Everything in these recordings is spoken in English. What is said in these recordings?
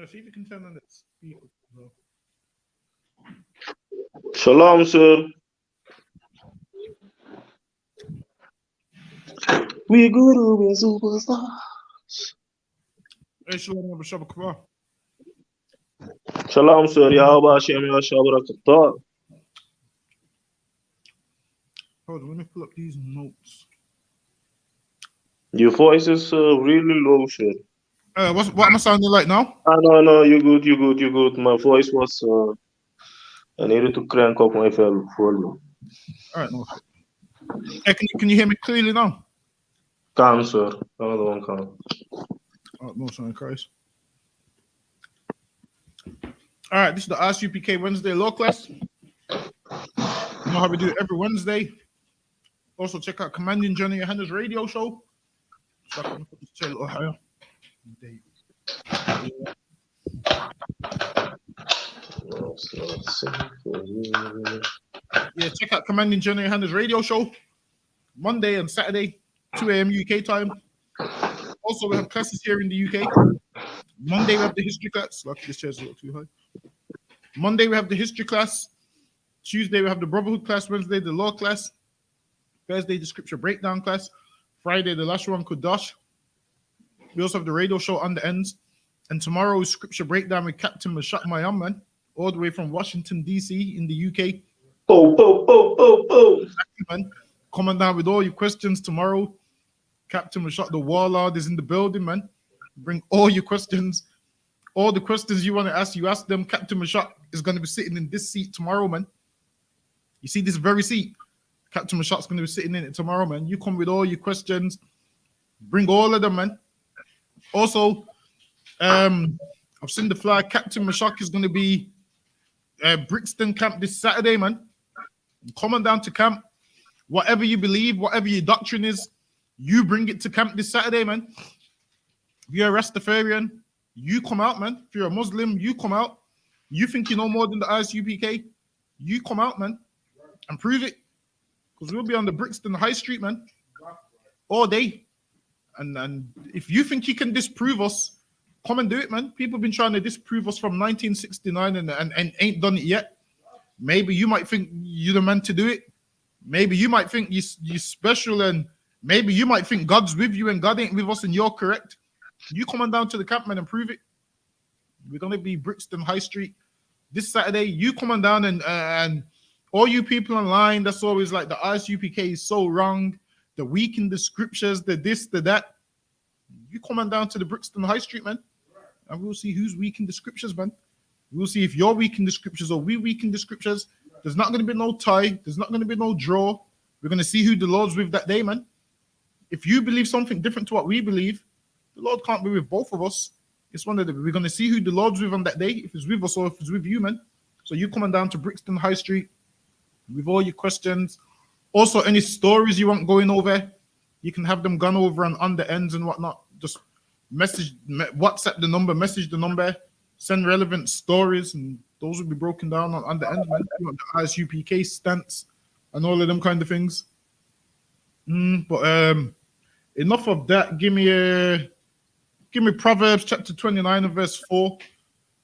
See if you can turn on the speaker. Shalom, sir. We guru, we superstar. Hey, Shalom, Rabbi Shabbat. Shalom, sir. Yahweh Hashem, Yahshua Barakatah. Hold on, let me pull up these notes. Your voice is really low, sir. What am I sounding like now? No, you good. My voice was, I needed to crank up my volume. All right, no. Hey, can you hear me clearly now? Calm, sir. Another one, calm. Oh, no, sorry, Christ. All right, this is the ISUPK Wednesday law class. You know how we do it every Wednesday. Also, check out Commanding Johnny Yohanna's radio show. So I can put this chair a little higher. Yeah, check out Commanding Johnny Yohanna's radio show. Monday and Saturday, 2 a.m. UK time. Also, we have classes here in the UK. Monday, we have the history class. Lucky this chair's a little too high. Monday, we have the history class. Tuesday, we have the brotherhood class. Wednesday, the law class. Thursday, the scripture breakdown class. Friday, the last one, Kudash. We also have the radio show on the ends. And tomorrow is scripture breakdown with Captain Mashak Mayamman, all the way from Washington, D.C. in the UK. Exactly, man. Coming down with all your questions tomorrow. Captain Mashak, the warlord, is in the building, man. Bring all your questions. All the questions you want to ask, you ask them. Captain Mashak is going to be sitting in this seat tomorrow, man. You see this very seat? Captain Mashak's going to be sitting in it tomorrow, man. You come with all your questions. Bring all of them, man. Also, I've seen the flyer. Captain Mashak is going to be Brixton camp this Saturday, man. Come on down to camp. Whatever you believe, whatever your doctrine is, you bring it to camp this Saturday, man. If you're a Rastafarian, you come out, man. If you're a Muslim, you come out. You think you know more than the ISUPK, you come out, man, and prove it. Because we'll be on the Brixton High Street, man, all day. And if you think you can disprove us, come and do it, man. People have been trying to disprove us from 1969 and ain't done it yet. Maybe you might think you're the man to do it. Maybe you might think you're special, and maybe you might think God's with you and God ain't with us and you're correct. You come on down to the camp, man, and prove it. We're going to be Brixton High Street this Saturday. You come on down and all you people online that's always like the ISUPK is so wrong, the weak in the scriptures, the this, the that. You come on down to the Brixton High Street, man, and we'll see who's weak in the scriptures, man. We'll see if you're weak in the scriptures or we weak in the scriptures. There's not going to be no tie. There's not going to be no draw. We're going to see who the Lord's with that day, man. If you believe something different to what we believe, the Lord can't be with both of us. It's one of the, we're going to see who the Lord's with on that day, if it's with us or if it's with you, man. So you coming down to Brixton High Street with all your questions. Also, any stories you want going over, you can have them gone over on the ends and whatnot. Just WhatsApp the number, message the number, send relevant stories, and those will be broken down on the end, man. You want the ISUPK stance and all of them kind of things. But enough of that. Give me Proverbs chapter 29 and verse 4.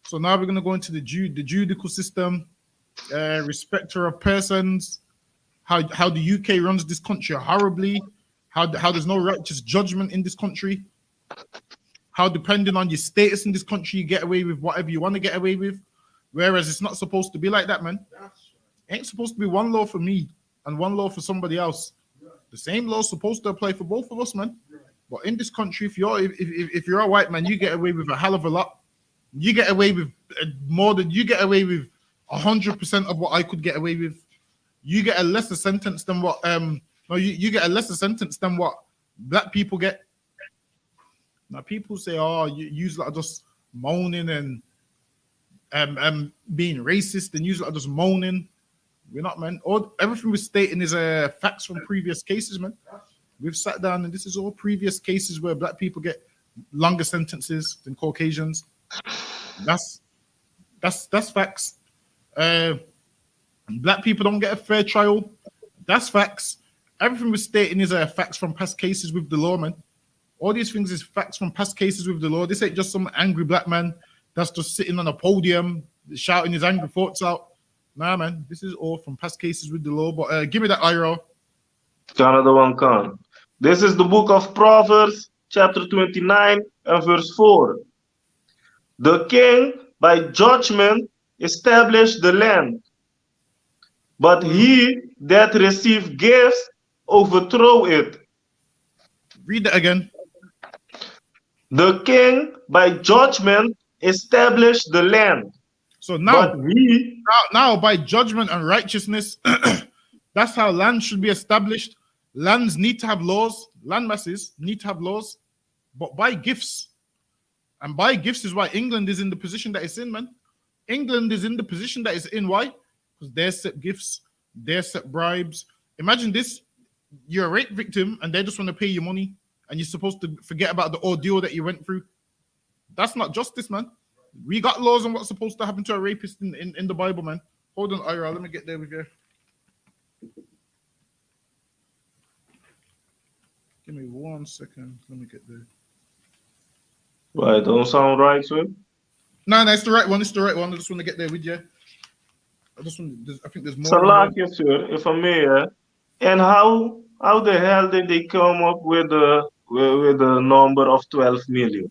So now we're going to go into the judical system, respecter of persons, how the UK runs this country horribly, how there's no righteous judgment in this country, how depending on your status in this country, you get away with whatever you want to get away with, whereas it's not supposed to be like that, man. It ain't supposed to be one law for me and one law for somebody else. The same law is supposed to apply for both of us, man. But in this country, if you're a white man, you get away with a hell of a lot. You get away with more than you get away with 100% of what I could get away with. You get a lesser sentence than what you get a lesser sentence than what black people get. Now people say, oh, you like just moaning and being racist, and you like just moaning. We're not, man. Everything we're stating is facts from previous cases, man. We've sat down, and this is all previous cases where black people get longer sentences than Caucasians. That's facts. Black people don't get a fair trial. That's facts. Everything we're stating is facts from past cases with the law, man. All these things is facts from past cases with the law. This ain't just some angry black man that's just sitting on a podium shouting his angry thoughts out. Nah, man, this is all from past cases with the law. But give me that IRO. Another one can. This is the book of Proverbs, chapter 29 and verse 4. The king by judgment established the land, but he that received gifts overthrow it. Read that again. The king by judgment established the land. So now, But he now by judgment and righteousness, that's how land should be established. Lands need to have laws. Land masses need to have laws, but by gifts. And by gifts is why England is in the position that it's in, man. England is in the position that it's in. Why? Because they set gifts, they set bribes. Imagine this: you're a rape victim, and they just want to pay you money, and you're supposed to forget about the ordeal that you went through. That's not justice, man. We got laws on what's supposed to happen to a rapist in the Bible, man. Hold on, Ira, let me get there with you. Give me 1 second. Let me get there. Right, don't sound right, sir. No, it's the right one. It's the right one. I just want to get there with you. I think there's more. Salakia, sir, if I may. And how the hell did they come up with the number of 12 million?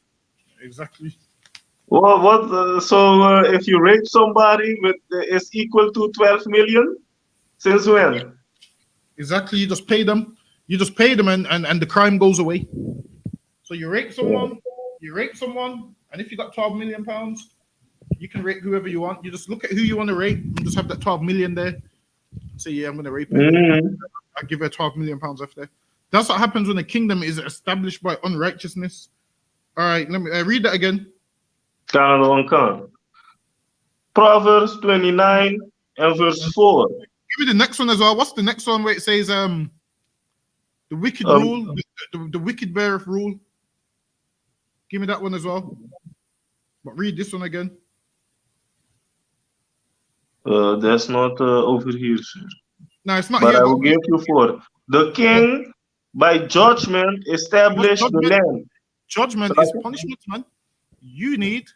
Exactly. Well, so if you rape somebody is equal to 12 million? Since when? Exactly. You just pay them. And the crime goes away. So you rape someone, and if you got 12 million pounds, you can rape whoever you want. You just look at who you want to rape and just have that 12 million there. Say, yeah, I'm going to rape her. I give her 12 million pounds after. That's what happens when a kingdom is established by unrighteousness. All right, let me read that again. Proverbs 29 and verse 4. Give me the next one as well. What's the next one where it says the wicked rule, the wicked beareth rule? Give me that one as well. But read this one again. That's not over here, sir. No, it's not but here. I will give you 4. The king by judgment established the land. Judgment is punishment, man. You need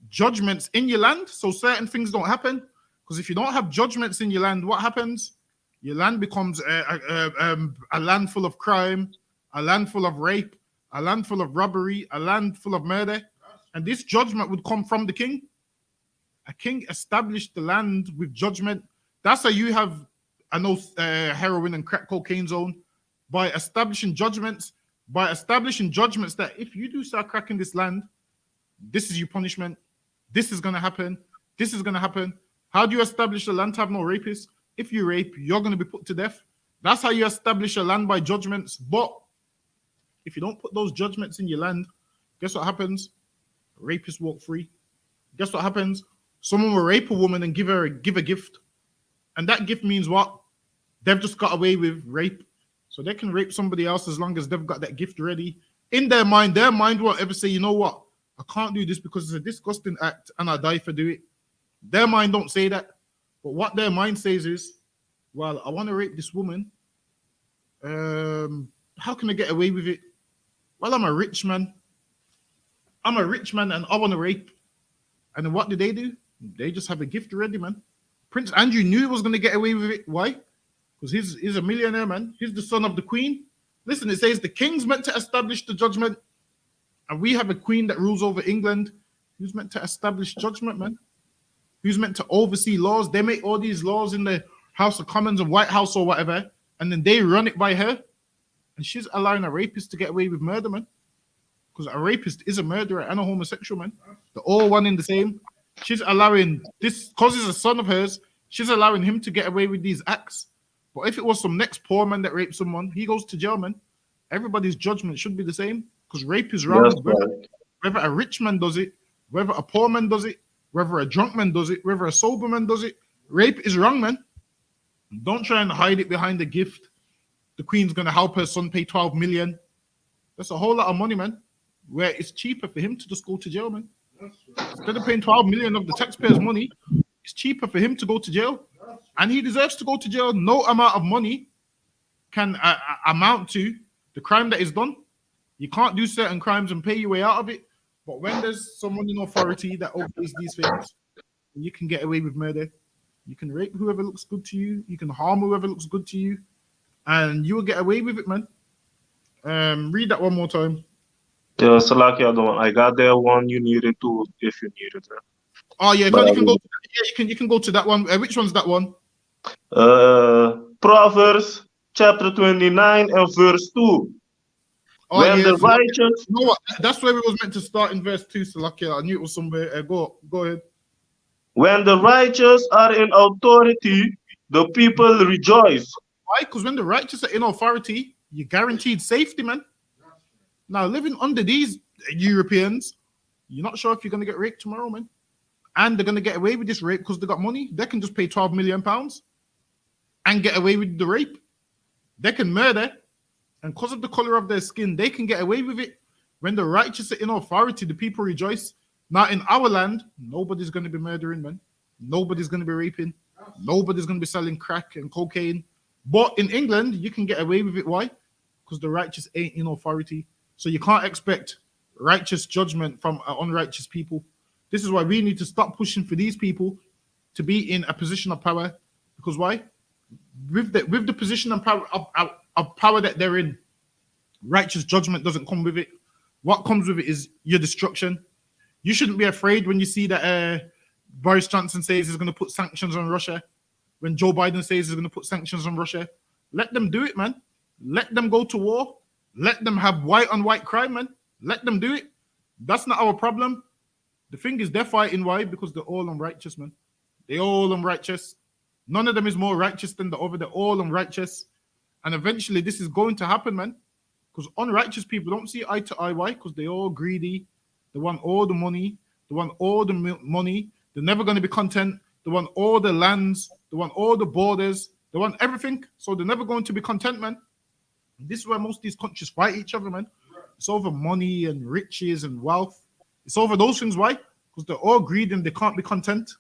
judgments in your land so certain things don't happen. Because if you don't have judgments in your land, what happens? Your land becomes a land full of crime, a land full of rape, a land full of robbery, a land full of murder. And this judgment would come from the king. A king established the land with judgment. That's how you have, heroin and crack cocaine zone. By establishing judgments that if you do start cracking this land, this is your punishment. This is going to happen. This is going to happen. How do you establish a land to have no rapists? If you rape, you're going to be put to death. That's how you establish a land by judgments. But if you don't put those judgments in your land, guess what happens? Rapists walk free. Guess what happens? Someone will rape a woman and give a gift. And that gift means what? They've just got away with rape. So they can rape somebody else as long as they've got that gift ready. In their mind won't ever say, you know what? I can't do this because it's a disgusting act and I die for doing it. Their mind don't say that. But what their mind says is, well, I want to rape this woman. How can I get away with it? Well, I'm a rich man. And I want to rape. And then what do? They just have a gift ready, man. Prince Andrew knew he was going to get away with it. Why? Because he's a millionaire, man. He's the son of the queen. Listen, it says the king's meant to establish the judgment. And we have a queen that rules over England. Who's meant to establish judgment, man? Who's meant to oversee laws? They make all these laws in the House of Commons and White House or whatever. And then they run it by her. And she's allowing a rapist to get away with murder, man. Because a rapist is a murderer and a homosexual, man. They're all one in the same. She's allowing this, because he's a son of hers, she's allowing him to get away with these acts. But if it was some next poor man that raped someone, he goes to jail, man. Everybody's judgment should be the same. Because rape is wrong. Whether a rich man does it, whether a poor man does it, whether a drunk man does it, whether a sober man does it, rape is wrong, man. Don't try and hide it behind a gift. The queen's going to help her son pay 12 million. That's a whole lot of money, man. Where it's cheaper for him to just go to jail, man. Instead of paying 12 million of the taxpayers' money, it's cheaper for him to go to jail. And he deserves to go to jail. No amount of money can amount to the crime that is done. You can't do certain crimes and pay your way out of it. But when there's someone in authority that oversees these things, you can get away with murder. You can rape whoever looks good to you. You can harm whoever looks good to you, and you will get away with it, man. Read that one more time. Yeah, Salakia, I got that one you needed to if you needed it. Oh yeah, But you can go. You can go to that one. Which one's that one? Proverbs chapter 29 and verse 2. Oh When yeah, the righteous, you know what? That's where we was meant to start in verse 2. So lucky, I knew it was somewhere. Go ahead. when the righteous are in authority, the people rejoice. Why? Because when the righteous are in authority, you're guaranteed safety, man. Now living under these Europeans, you're not sure if you're gonna get raped tomorrow, man. And they're gonna get away with this rape because they got money. They can just pay £12 million and get away with the rape. They can murder, and because of the color of their skin, they can get away with it. When the righteous are in authority, the people rejoice. Now in our land, nobody's going to be murdering, man. Nobody's going to be raping. Nobody's going to be selling crack and cocaine. But in England, you can get away with it. Why? Because the righteous ain't in authority. So you can't expect righteous judgment from unrighteous people. This is why we need to stop pushing for these people to be in a position of power. Because why? With the position of power that they're in, righteous judgment doesn't come with it. What comes with it is your destruction. You shouldn't be afraid when you see that Boris Johnson says he's going to put sanctions on Russia. When Joe Biden says he's going to put sanctions on Russia, let them do it, man. Let them go to war. Let them have white on white crime, man. Let them do it. That's not our problem. The thing is, they're fighting. Why? Because they're all unrighteous, man. They're all unrighteous. None of them is more righteous than the other. They're all unrighteous. And eventually this is going to happen, man. Because unrighteous people don't see eye to eye. Why? Because they're all greedy. They want all the money. They want all the money. They're never going to be content. They want all the lands. They want all the borders. They want everything. So they're never going to be content, man. This is where most of these countries fight each other, man. It's over money and riches and wealth. It's over those things. Why? Because they're all greedy and they can't be content.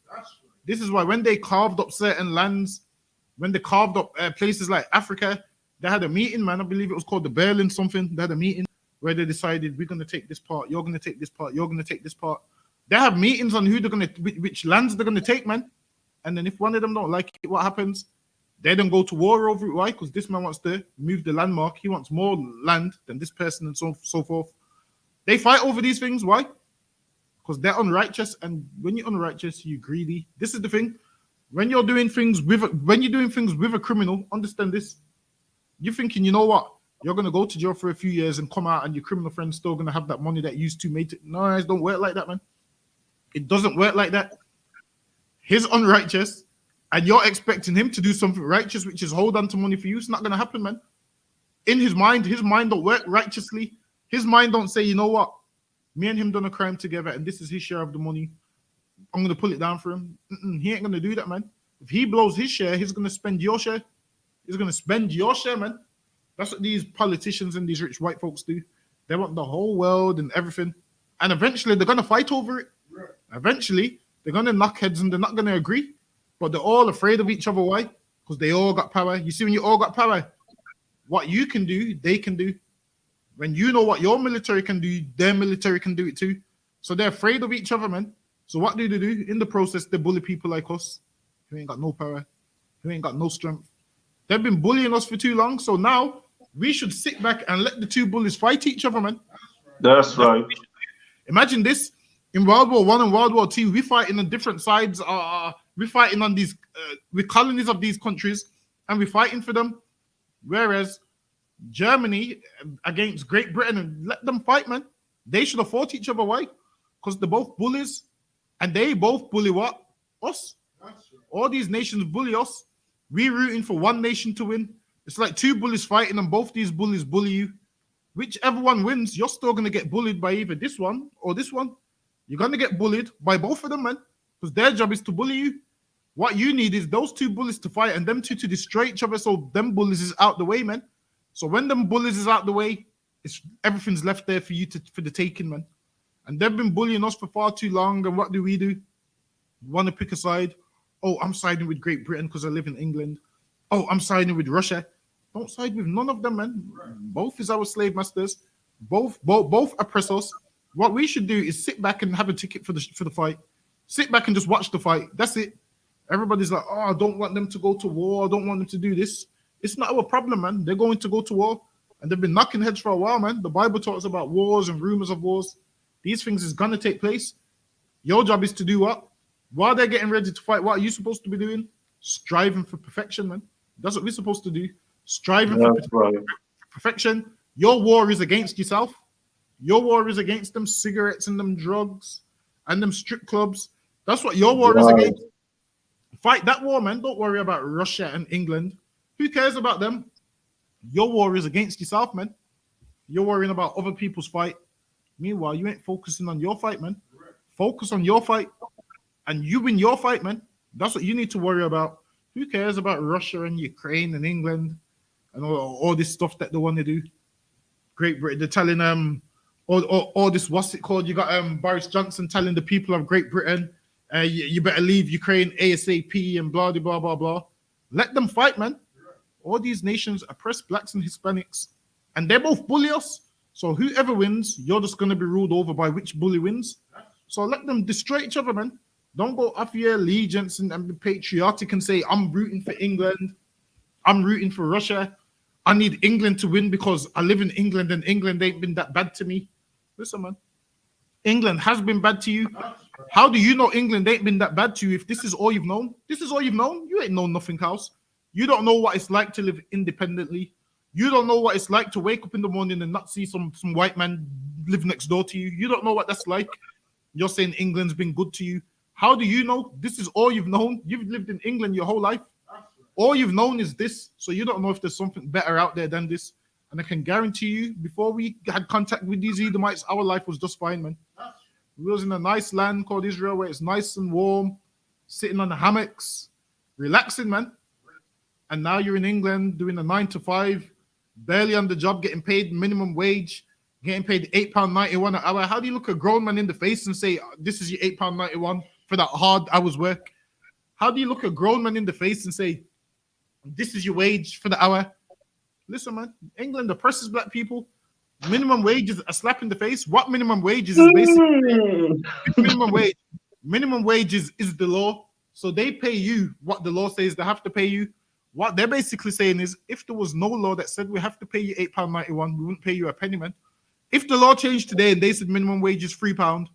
This is why when they carved up certain lands, when they carved up places like Africa, they had a meeting, man. I believe it was called the Berlin something. They had a meeting where they decided we're going to take this part, you're going to take this part, you're going to take this part. They have meetings on who they're going to, which lands they're going to take, man. And then if one of them don't like it, what happens? They don't go to war over it. Why? Because this man wants to move the landmark. He wants more land than this person and so forth. They fight over these things. Why? Because they're unrighteous. And when you're unrighteous, you're greedy. This is the thing. When you're doing things with a criminal, understand this. You're thinking, you know what? You're going to go to jail for a few years and come out and your criminal friend's still going to have that money that you used to make it. No, it don't work like that, man. It doesn't work like that. He's unrighteous and you're expecting him to do something righteous, which is hold on to money for you. It's not going to happen, man. In his mind don't work righteously. His mind don't say, you know what? Me and him done a crime together and this is his share of the money. I'm going to pull it down for him. He ain't going to do that, man. If he blows his share, he's going to spend your share. He's going to spend your share, man. That's what these politicians and these rich white folks do. They want the whole world and everything. And eventually they're going to fight over it. Eventually they're going to knock heads and they're not going to agree. But they're all afraid of each other. Why? Because they all got power. You see, when you all got power, what you can do, they can do. When you know what your military can do, their military can do it too. So they're afraid of each other, man. So what do they do? In the process, they bully people like us who ain't got no power, who ain't got no strength. They've been bullying us for too long. So now we should sit back and let the two bullies fight each other, man. That's right. Imagine this. In World War I and World War II, we fighting on different sides. We're fighting on these with colonies of these countries, and we're fighting for them. Whereas Germany against Great Britain, and let them fight, man. They should have fought each other. Why? Because they're both bullies, and they both bully what? Us. All these nations bully us. We're rooting for one nation to win. It's like two bullies fighting, and both these bullies bully you. Whichever one wins, you're still going to get bullied by either this one or this one. You're going to get bullied by both of them, man, because their job is to bully you. What you need is those two bullies to fight and them two to destroy each other so them bullies is out the way, man. So when them bullies is out the way, everything's left there for you for the taking, man. And they've been bullying us for far too long. And what do? We want to pick a side. Oh, I'm siding with Great Britain because I live in England. Oh, I'm siding with Russia. Don't side with none of them, man. Both is our slave masters. Both oppress us. What we should do is sit back and have a ticket for the fight. Sit back and just watch the fight. That's it. Everybody's like, oh, I don't want them to go to war. I don't want them to do this. It's not our problem, man. They're going to go to war. And they've been knocking heads for a while, man. The Bible talks about wars and rumors of wars. These things is going to take place. Your job is to do what? While they're getting ready to fight, what are you supposed to be doing? Striving for perfection, man. That's what we're supposed to do. Striving for perfection. Your war is against yourself. Your war is against them cigarettes and them drugs and them strip clubs. That's what your war is against. Fight that war, man. Don't worry about Russia and England. Who cares about them? Your war is against yourself, man. You're worrying about other people's fight. Meanwhile, you ain't focusing on your fight, man. Focus on your fight. And you win your fight, man. That's what you need to worry about. Who cares about Russia and Ukraine and England and all this stuff that they want to do? Great Britain, they're telling all this, what's it called? You got Boris Johnson telling the people of Great Britain, you better leave Ukraine ASAP and blah, blah, blah, blah. Let them fight, man. All these nations oppress blacks and Hispanics, and they both bully us. So whoever wins, you're just going to be ruled over by which bully wins. So let them destroy each other, man. Don't go off your allegiance and be patriotic and say, I'm rooting for England. I'm rooting for Russia. I need England to win because I live in England and England ain't been that bad to me. Listen, man. England has been bad to you. How do you know England ain't been that bad to you if this is all you've known? This is all you've known? You ain't known nothing else. You don't know what it's like to live independently. You don't know what it's like to wake up in the morning and not see some white man live next door to you. You don't know what that's like. You're saying England's been good to you. How do you know? This is all you've known. You've lived in England your whole life. All you've known is this. So you don't know if there's something better out there than this. And I can guarantee you, before we had contact with these Edomites, our life was just fine, man. We was in a nice land called Israel where it's nice and warm, sitting on the hammocks, relaxing, man. And now you're in England doing a 9 to 5, barely on the job, getting paid minimum wage, getting paid £8.91 an hour. How do you look a grown man in the face and say, this is your £8.91 for that hard hours work? How do you look a grown man in the face and say, this is your wage for the hour? Listen, man, England oppresses black people. Minimum wage is a slap in the face. What minimum wages is basically minimum wage. Minimum wage is the law. So they pay you what the law says they have to pay you. What they're basically saying is, if there was no law that said we have to pay you £8.91, we wouldn't pay you a penny, man. If the law changed today and they said minimum wage is £3,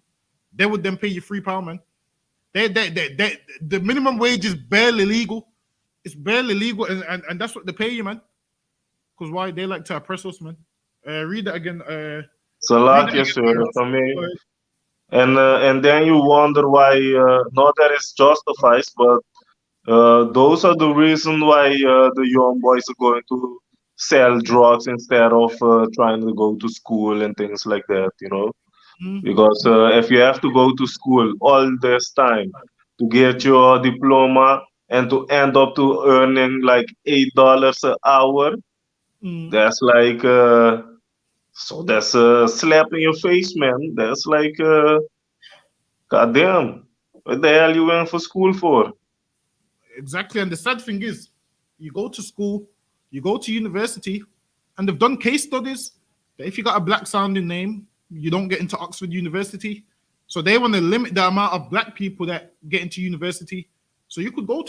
they would then pay you £3, man. The minimum wage is barely legal. It's barely legal, and that's what they pay you, man. Because why? They like to oppress us, man. Read that again. Salakia, sir, for me. And then you wonder why, not that it's justified, but those are the reason why the young boys are going to sell drugs instead of trying to go to school and things like that, you know? Because if you have to go to school all this time to get your diploma and to end up to earning like $8 an hour, that's like so that's a slap in your face, man. That's like goddamn, what the hell you went for school for? Exactly. And the sad thing is, you go to school, you go to university, and they've done case studies that if you got a black sounding name, you don't get into Oxford University. So they want to limit the amount of black people that get into university. So you could go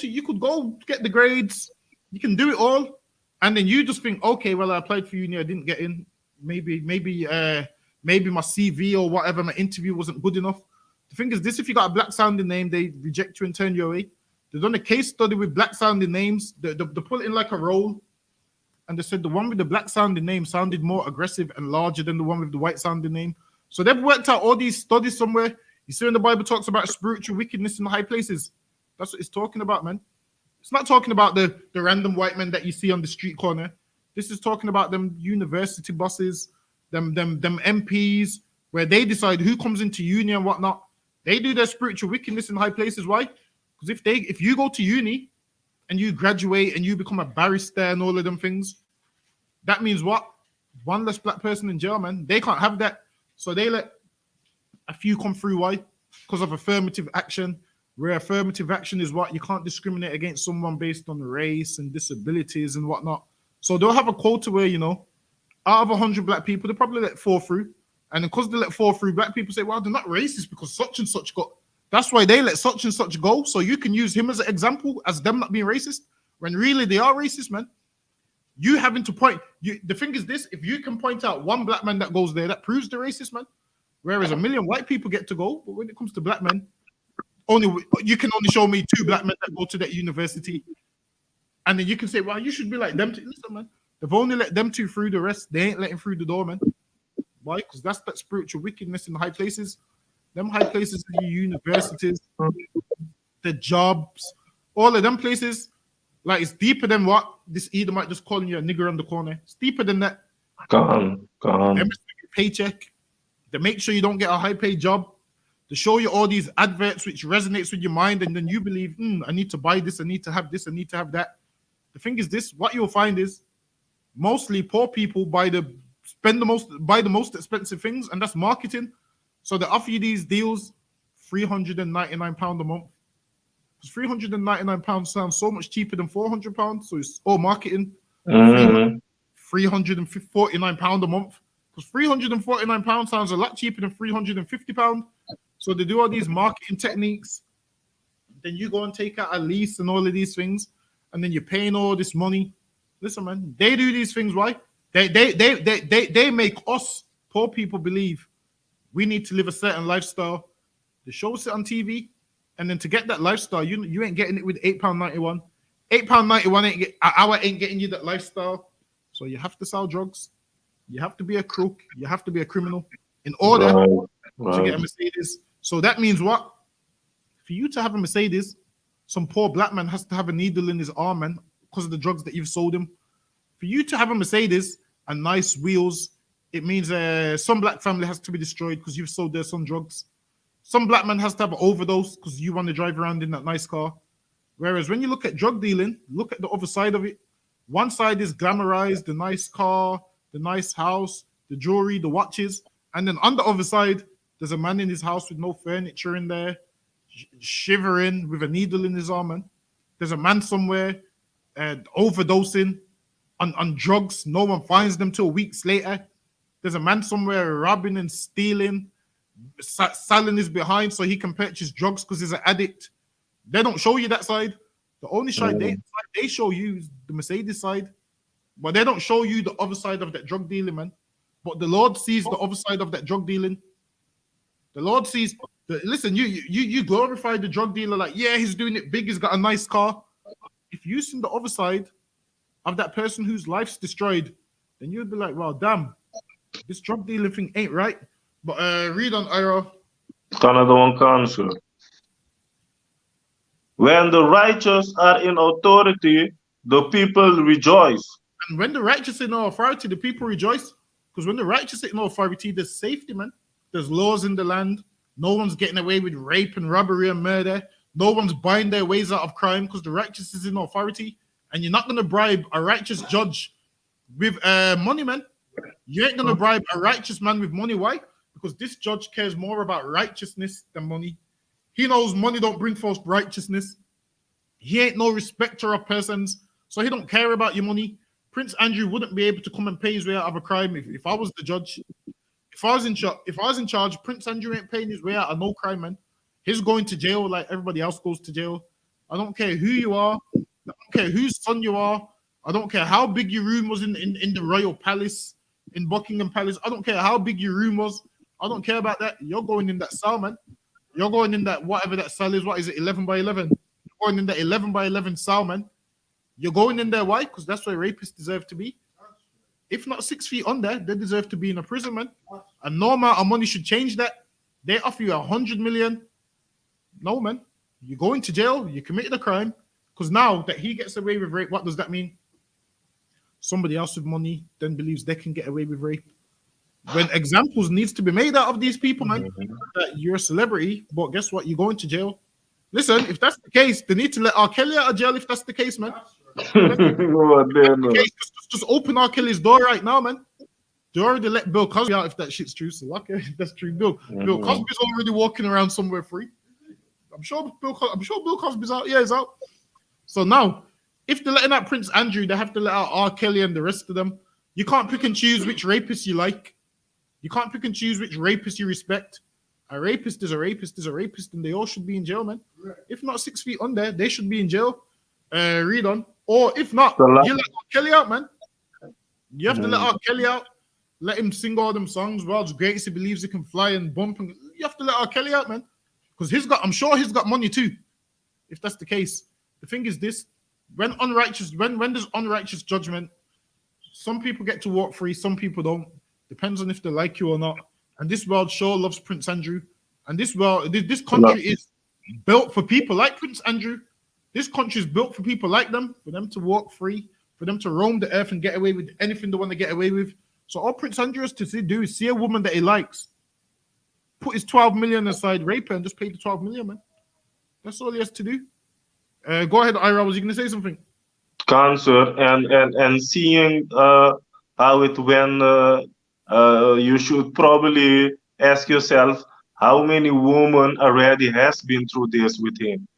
get the grades, you can do it all, and then you just think, okay, well, I applied for uni, I didn't get in. Maybe my CV or whatever, my interview wasn't good enough. The thing is this: if you got a black sounding name, they reject you and turn you away. They've done a case study with black sounding names. They put it in like a roll, and they said the one with the black sounding name sounded more aggressive and larger than the one with the white sounding name. So they've worked out all these studies somewhere. You see when the Bible talks about spiritual wickedness in the high places, that's what it's talking about, man. It's not talking about the random white men that you see on the street corner. This is talking about them university bosses, them MPs, where they decide who comes into uni and whatnot. They do their spiritual wickedness in high places. Why? Because if you go to uni and you graduate and you become a barrister and all of them things, that means what? One less black person in jail, man. They can't have that. So they let a few come through. Why? Because of affirmative action. Where affirmative action is what? You can't discriminate against someone based on race and disabilities and whatnot. So they'll have a quota where, out of 100 black people, they probably let 4 through. And because they let 4 through, black people say, well, they're not racist because such and such got. That's why they let such and such go. So you can use him as an example as them not being racist when really they are racist, man. You having to point. The thing is this: if you can point out one black man that goes there, that proves the racist, man. Whereas a million white people get to go, but when it comes to black men, you can only show me 2 black men that go to that university, and then you can say, well, you should be like them. Listen, man, they've only let them 2 through. The rest, they ain't letting through the door, man. Why? Because that's that spiritual wickedness in the high places. Them high places, the universities, the jobs, all of them places, like it's deeper than what this Edomite just calling you a nigger on the corner. It's deeper than that. Gone. Them paycheck. They make sure you don't get a high paid job. They show you all these adverts which resonates with your mind, and then you believe, I need to buy this, I need to have this, I need to have that. The thing is this: what you'll find is mostly poor people buy the most expensive things, and that's marketing. So they offer you these deals, £399 a month. Because £399 sounds so much cheaper than £400. So it's all marketing. £349 a month. Because £349 sounds a lot cheaper than £350. So they do all these marketing techniques. Then you go and take out a lease and all of these things, and then you're paying all this money. Listen, man, they do these things. Why? They make us poor people believe we need to live a certain lifestyle. They show us it on TV, and then to get that lifestyle, you ain't getting it with £8.91. £8.91 an hour ain't getting you that lifestyle. So you have to sell drugs. You have to be a crook. You have to be a criminal in order to get a Mercedes. So that means what? For you to have a Mercedes, some poor black man has to have a needle in his arm, man, because of the drugs that you've sold him. For you to have a Mercedes and nice wheels, it means some black family has to be destroyed because you've sold their son drugs. Some black man has to have an overdose because you want to drive around in that nice car. Whereas when you look at drug dealing, look at the other side of it. One side is glamorized, the nice car, the nice house, the jewelry, the watches. And then on the other side, there's a man in his house with no furniture in there, shivering with a needle in his arm. Man. There's a man somewhere overdosing on drugs. No one finds them till weeks later. There's a man somewhere robbing and stealing, selling his behind so he can purchase drugs because he's an addict. They don't show you that side. The only side they show you is the Mercedes side, but they don't show you the other side of that drug dealing, man. But the Lord sees the other side of that drug dealing. The Lord sees. Listen, you glorify the drug dealer like, yeah, he's doing it big. He's got a nice car. If you see the other side of that person whose life's destroyed, then you'd be like, well, damn, this drug dealing thing ain't right. But read on, Ira. Another one answer. When the righteous are in authority, the people rejoice. And when the righteous in authority, the people rejoice. Because when the righteous in authority, there's safety, man. There's laws in the land. No one's getting away with rape and robbery and murder. No one's buying their ways out of crime because the righteous is in authority. And you're not going to bribe a righteous judge with money, man. You ain't going to bribe a righteous man with money. Why? Because this judge cares more about righteousness than money. He knows money don't bring forth righteousness. He ain't no respecter of persons, so he don't care about your money. Prince Andrew wouldn't be able to come and pay his way out of a crime if I was the judge. If I was in charge, Prince Andrew ain't paying his way out of no crime, man. He's going to jail like everybody else goes to jail. I don't care who you are. I don't care whose son you are. I don't care how big your room was in the royal palace, in Buckingham Palace. I don't care how big your room was. I don't care about that. You're going in that cell, man. You're going in that, whatever that cell is. What is it, 11 by 11? You're going in that 11 by 11 cell, man. You're going in there. Why? Because that's where rapists deserve to be. If not 6 feet under, they deserve to be in a prison, man. And no amount of money should change that. They offer you 100 million. No, man. You're going to jail. You committed a crime. Because now that he gets away with rape, what does that mean? Somebody else with money then believes they can get away with rape. When examples needs to be made out of these people, man, that you're a celebrity, but guess what? You're going to jail. Listen, if that's the case, they need to let R. Kelly out of jail if that's the case, man. Just open R. Kelly's door right now, man. They already let Bill Cosby out if that shit's true. So okay, that's true. Bill Cosby's already walking around somewhere free. I'm sure Bill Cosby's out. Yeah, he's out. So now, if they're letting out Prince Andrew, they have to let out R. Kelly and the rest of them. You can't pick and choose which rapists you like. You can't pick and choose which rapist you respect. A rapist is a rapist is a rapist, and they all should be in jail, man. If not 6 feet under, they should be in jail. Read on. Or if not, you let R. Kelly out, man. You have to let R. Kelly out. Let him sing all them songs. World's greatest. He believes he can fly and bump. And you have to let R. Kelly out, man. Because I'm sure he's got money too. If that's the case. The thing is this: when there's unrighteous judgment, some people get to walk free, some people don't. Depends on if they like you or not. And this world sure loves Prince Andrew. And this country is built for people like Prince Andrew. This country is built for people like them, for them to walk free, for them to roam the earth and get away with anything they want to get away with. So all Prince Andrew has to do is see a woman that he likes, put his 12 million aside, rape her, and just pay the 12 million, man. That's all he has to do. Go ahead, Ira. Was you going to say something? Cancer and seeing how it went, you should probably ask yourself how many women already has been through this with him,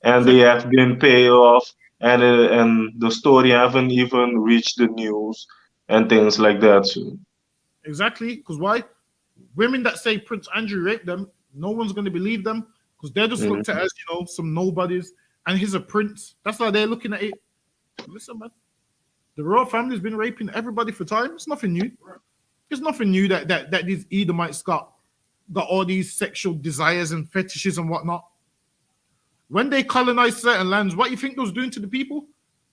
and they have been paid off, and the story haven't even reached the news and things like that. So. Exactly, because why? Women that say Prince Andrew raped them, no one's going to believe them because they're just looked at as, some nobodies, and he's a prince. That's how they're looking at it. Listen, man, the royal family's been raping everybody for time. It's nothing new. It's nothing new that these Edomites got all these sexual desires and fetishes and whatnot. When they colonized certain lands, what you think they was doing to the people?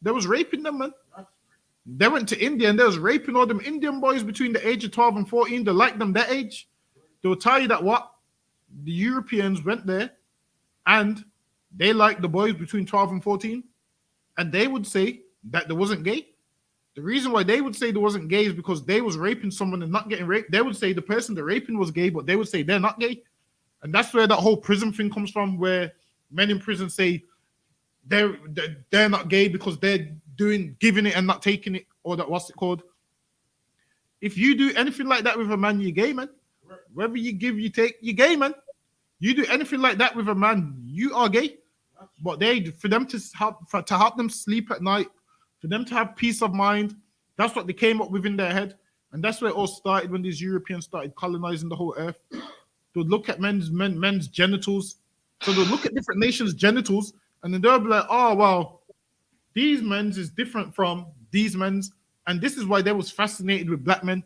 They was raping them, man. They went to India and they was raping all them Indian boys between the age of 12 and 14. They liked them that age. They will tell you that the Europeans went there and they liked the boys between 12 and 14, and they would say that they wasn't gay. The reason why they would say they wasn't gay is because they was raping someone and not getting raped. They would say the person they're raping was gay, but they would say they're not gay. And that's where that whole prison thing comes from, where men in prison say they're not gay because they're giving it and not taking it, or that what's it called? If you do anything like that with a man, you're gay, man. Whether you give, you take, you're gay, man. You do anything like that with a man, you are gay. But for them to help them sleep at night, for them to have peace of mind, that's what they came up with in their head. And that's where it all started when these Europeans started colonizing the whole earth. They would look at men's genitals. So they would look at different nations' genitals, and then they'll be like, oh, well, these men's is different from these men's. And this is why they was fascinated with black men.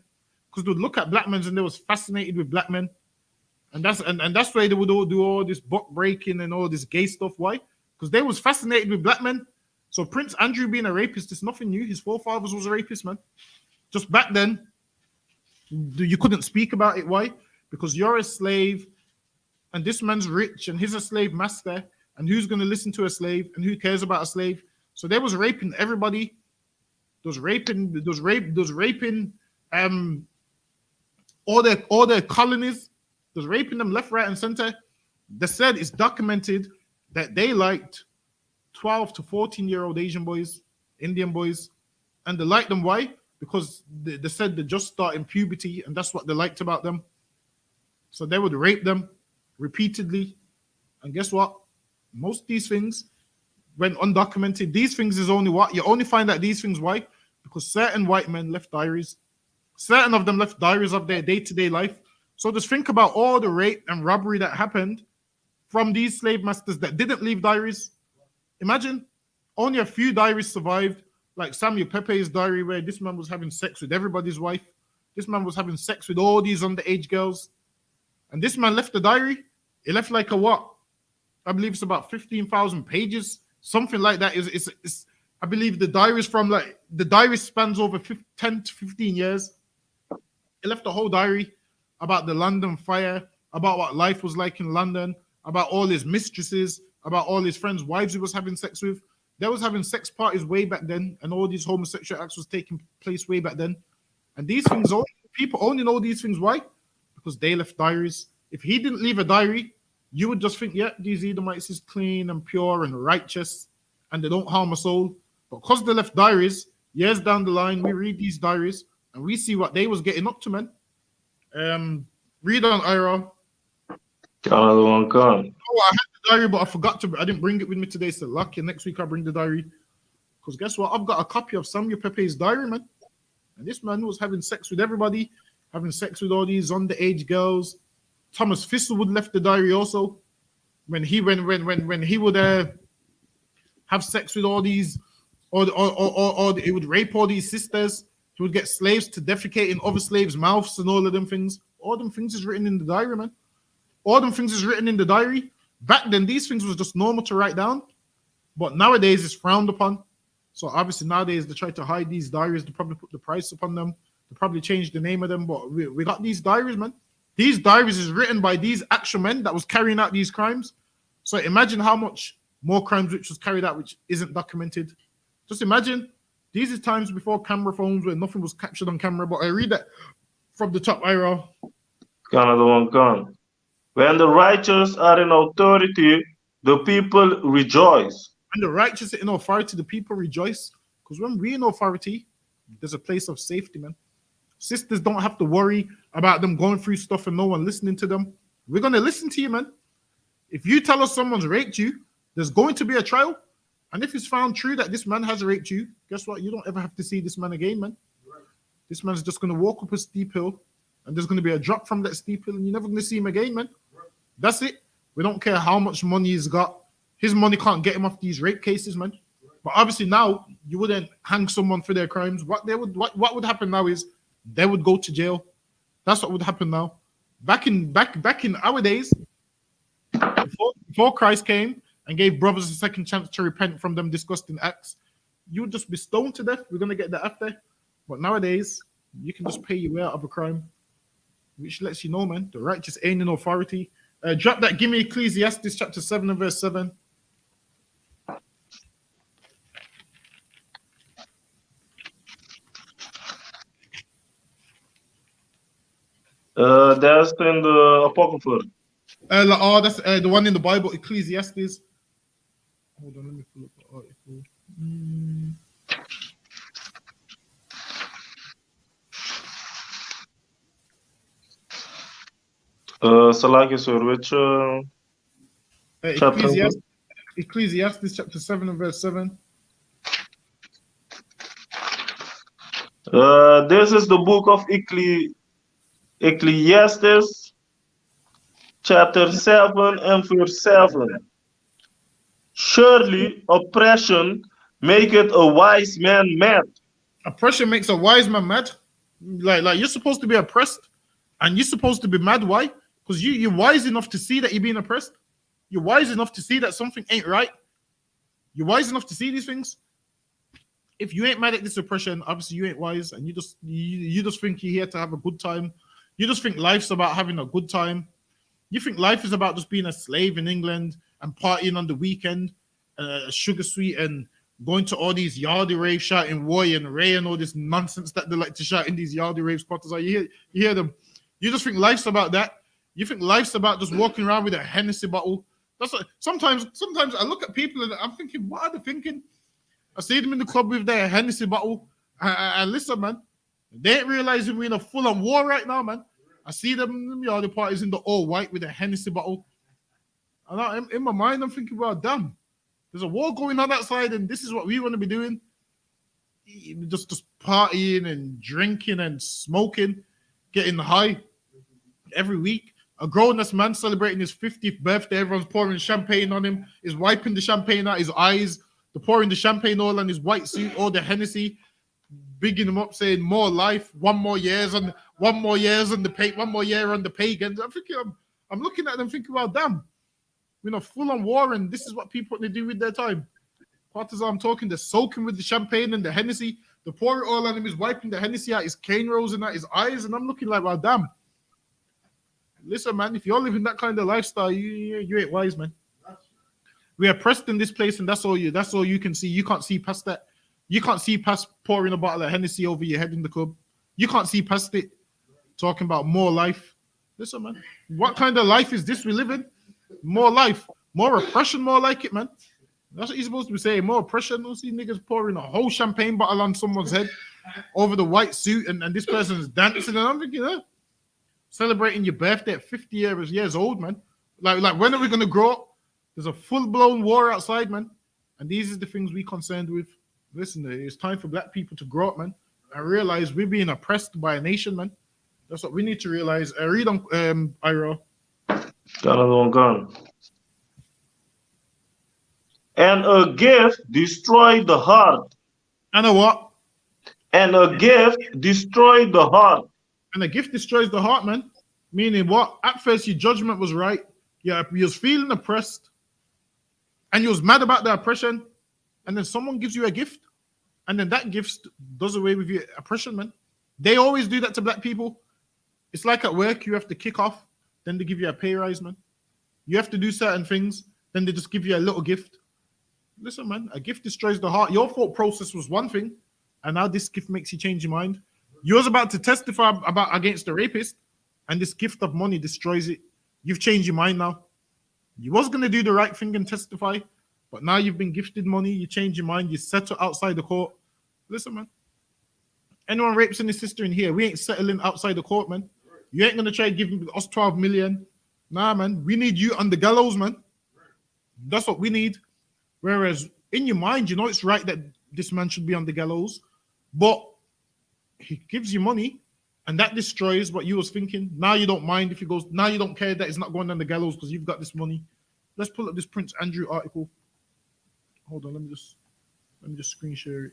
Because they would look at black men and they was fascinated with black men. And that's why they would all do all this buck breaking and all this gay stuff. Why? Because they was fascinated with black men. So Prince Andrew being a rapist is nothing new. His forefathers was a rapist, man. Just back then, you couldn't speak about it. Why? Because you're a slave, and this man's rich, and he's a slave master, and who's going to listen to a slave, and who cares about a slave? So they was raping everybody. Those raping all their colonies. Those raping them left, right, and center. They said it's documented that they liked 12 to 14-year-old Asian boys, Indian boys, and they liked them. Why? Because they said they're just starting puberty, and that's what they liked about them. So they would rape them repeatedly. And guess what? Most of these things, when undocumented, these things is only what? You only find out these things. Why? Because certain white men left diaries. Certain of them left diaries of their day-to-day life. So just think about all the rape and robbery that happened from these slave masters that didn't leave diaries. Imagine only a few diaries survived, like Samuel Pepe's diary, where this man was having sex with everybody's wife. This man was having sex with all these underage girls. And this man left the diary. He left like a what? I believe it's about 15,000 pages, something like that. It's I believe the diary spans over 10 to 15 years. He left the whole diary about the London fire, about what life was like in London, about all his mistresses, about all his friends' wives he was having sex with. They was having sex parties way back then, and all these homosexual acts was taking place way back then. And these things, people only know these things. Why? Because they left diaries. If he didn't leave a diary, you would just think, yeah, these Edomites is clean and pure and righteous, and they don't harm a soul. But because they left diaries, years down the line, we read these diaries, and we see what they was getting up to, man. Read on, Ira. Another one come. Oh, I had the diary, but I didn't bring it with me today. So lucky. Next week I'll bring the diary. Because guess what? I've got a copy of Samuel Pepe's diary, man. And this man was having sex with everybody. having sex with all these underage girls. Thomas Thistlewood left the diary also when he would have sex with all these, or he would rape all these sisters. He would get slaves to defecate in other slaves' mouths and all of them things. All them things is written in the diary, man. All them things is written in the diary. Back then, these things was just normal to write down, but nowadays it's frowned upon. So obviously nowadays they try to hide these diaries. They probably put the price upon them. They probably change the name of them. But we got these diaries, man. These diaries is written by these actual men that was carrying out these crimes. So imagine how much more crimes which was carried out which isn't documented. Just imagine, these are times before camera phones where nothing was captured on camera. But I read that from the top, Ira. Another one gone. When the righteous are in authority, the people rejoice. When the righteous are in authority, the people rejoice. Because when we're in authority, there's a place of safety, man. Sisters don't have to worry about them going through stuff and no one listening to them. We're going to listen to you, man. If you tell us someone's raped you, there's going to be a trial. And if it's found true that this man has raped you, guess what? You don't ever have to see this man again, man. This man's just going to walk up a steep hill and there's going to be a drop from that steep hill and you're never going to see him again, man. That's it. We don't care how much money he's got. His money can't get him off these rape cases, man. But obviously now you wouldn't hang someone for their crimes. What would happen now is they would go to jail. That's what would happen now. Back in our days, before Christ came and gave brothers a second chance to repent from them disgusting acts, you would just be stoned to death. We're gonna get that after. But nowadays, you can just pay your way out of a crime, which lets you know, man, the righteous ain't in authority. Drop that. Give me Ecclesiastes chapter 7 and verse 7. That's in the Apocrypha. That's the one in the Bible, Ecclesiastes. Hold on, let me pull up the article. Salaki, sir, which chapter? Ecclesiastes chapter 7 and verse 7. This is the book of Ecclesiastes, chapter 7 and verse 7. Surely oppression maketh a wise man mad. Oppression makes a wise man mad. Like you're supposed to be oppressed and you're supposed to be mad. Why? Because you're wise enough to see that you're being oppressed. You're wise enough to see that something ain't right. You're wise enough to see these things. If you ain't mad at this oppression, obviously you ain't wise, and you just think you're here to have a good time. You just think life's about having a good time. You think life is about just being a slave in England and partying on the weekend, sugar sweet, and going to all these yardie raves, shouting "Woy" and Ray and all this nonsense that they like to shout in these yardie rave spotters. You hear them. You just think life's about that. You think life's about just walking around with a Hennessy bottle. That's what, sometimes I look at people and I'm thinking, what are they thinking? I see them in the club with their Hennessy bottle. And listen, man, they ain't realizing we're in a full-on war right now, man. I see them in the other parties in the all white with a Hennessy bottle. And in my mind, I'm thinking, well, damn, there's a war going on outside, and this is what we want to be doing. Just partying and drinking and smoking, getting high every week. A grown-ass man celebrating his 50th birthday. Everyone's pouring champagne on him. Is wiping the champagne out his eyes. They're pouring the champagne all on his white suit, all the Hennessy, bigging him up, saying more life, 1 more years on the 1 more year on the pagans. I'm thinking, I'm looking at them thinking, well, damn, we're in a full-on war, and this is what people want to do with their time. Partisan, I'm talking, they're soaking with the champagne and the Hennessy. They pour it all on him. He's wiping the Hennessy out his cane rolls and out his eyes, and I'm looking like, well, damn. Listen, man, if you're living that kind of lifestyle, you ain't wise, man. We are oppressed in this place, and that's all you can see. You can't see past that. You can't see past pouring a bottle of Hennessy over your head in the club. You can't see past it. Talking about more life. Listen, man, what kind of life is this we live in? More life, more oppression, more like it, man. That's what you're supposed to be saying. More oppression. Don't see niggas pouring a whole champagne bottle on someone's head over the white suit, and this person's dancing, and I'm thinking, celebrating your birthday at 50 years old, man. Like when are we gonna grow up? There's a full-blown war outside, man. And these are the things we're concerned with. Listen, it's time for black people to grow up, man, and realize we're being oppressed by a nation, man. That's what we need to realize. Read on Ira. Got another one gone. And a gift destroyed the heart. And a what? And a gift destroyed the heart. And a gift destroys the heart, man. Meaning what? At first, your judgment was right. Yeah, you was feeling oppressed, and you was mad about the oppression, and then someone gives you a gift, and then that gift does away with your oppression, man. They always do that to black people. It's like at work, you have to kick off, then they give you a pay rise, man. You have to do certain things, then they just give you a little gift. Listen, man, a gift destroys the heart. Your thought process was one thing, and now this gift makes you change your mind. You was about to testify about against the rapist, and this gift of money destroys it. You've changed your mind now. You was going to do the right thing and testify, but now you've been gifted money, you change your mind, you settle outside the court. Listen, man, anyone rapes any sister in here, we ain't settling outside the court, man. You ain't going to try to give us 12 million. Nah, man, we need you on the gallows, man. That's what we need. Whereas in your mind, you know it's right that this man should be on the gallows, but he gives you money, and that destroys what you was thinking. Now you don't mind if he goes. Now you don't care that he's not going on the gallows because you've got this money. Let's pull up this Prince Andrew article. Hold on, let me just screen share it.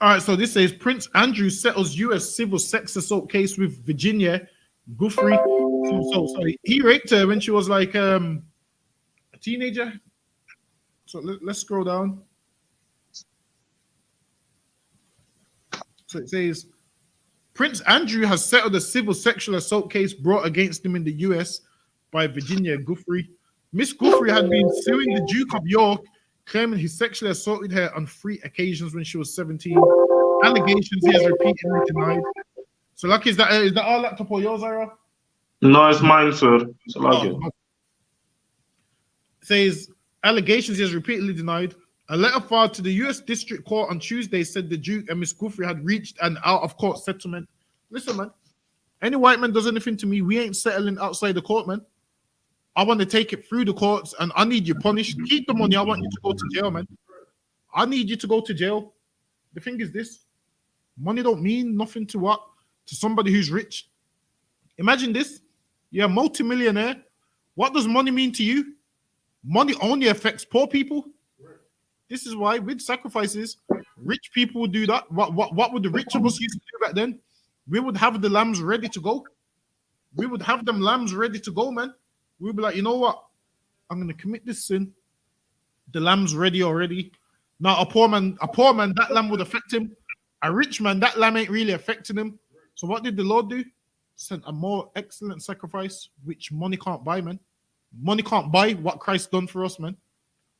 All right, so this says Prince Andrew settles U.S. civil sex assault case with Virginia Guthrie. So sorry, he raped her when she was like a teenager. So let's scroll down. So it says Prince Andrew has settled a civil sexual assault case brought against him in the U.S. by Virginia Guthrie. Miss Guthrie had been suing the Duke of York, claiming he sexually assaulted her on 3 occasions when she was 17. Allegations he has repeatedly denied. So, Lucky, is that our laptop or yours, Ira? No, it's mine, sir. It's Lucky. Says allegations he has repeatedly denied. A letter filed to the U.S. District Court on Tuesday said the Duke and Miss Guthrie had reached an out-of-court settlement. Listen, man, any white man does anything to me, we ain't settling outside the court, man. I want to take it through the courts, and I need you punished. Keep the money. I want you to go to jail, man. I need you to go to jail. The thing is this. Money don't mean nothing to what? To somebody who's rich. Imagine this. You're a multimillionaire. What does money mean to you? Money only affects poor people. This is why with sacrifices, rich people would do that. What would the rich of us used to do back then? We would have the lambs ready to go. We would have them lambs ready to go, man. We'd be like, you know what? I'm going to commit this sin. The lamb's ready already. Now, a poor man, that lamb would affect him. A rich man, that lamb ain't really affecting him. So what did the Lord do? Sent a more excellent sacrifice, which money can't buy, man. Money can't buy what Christ done for us, man.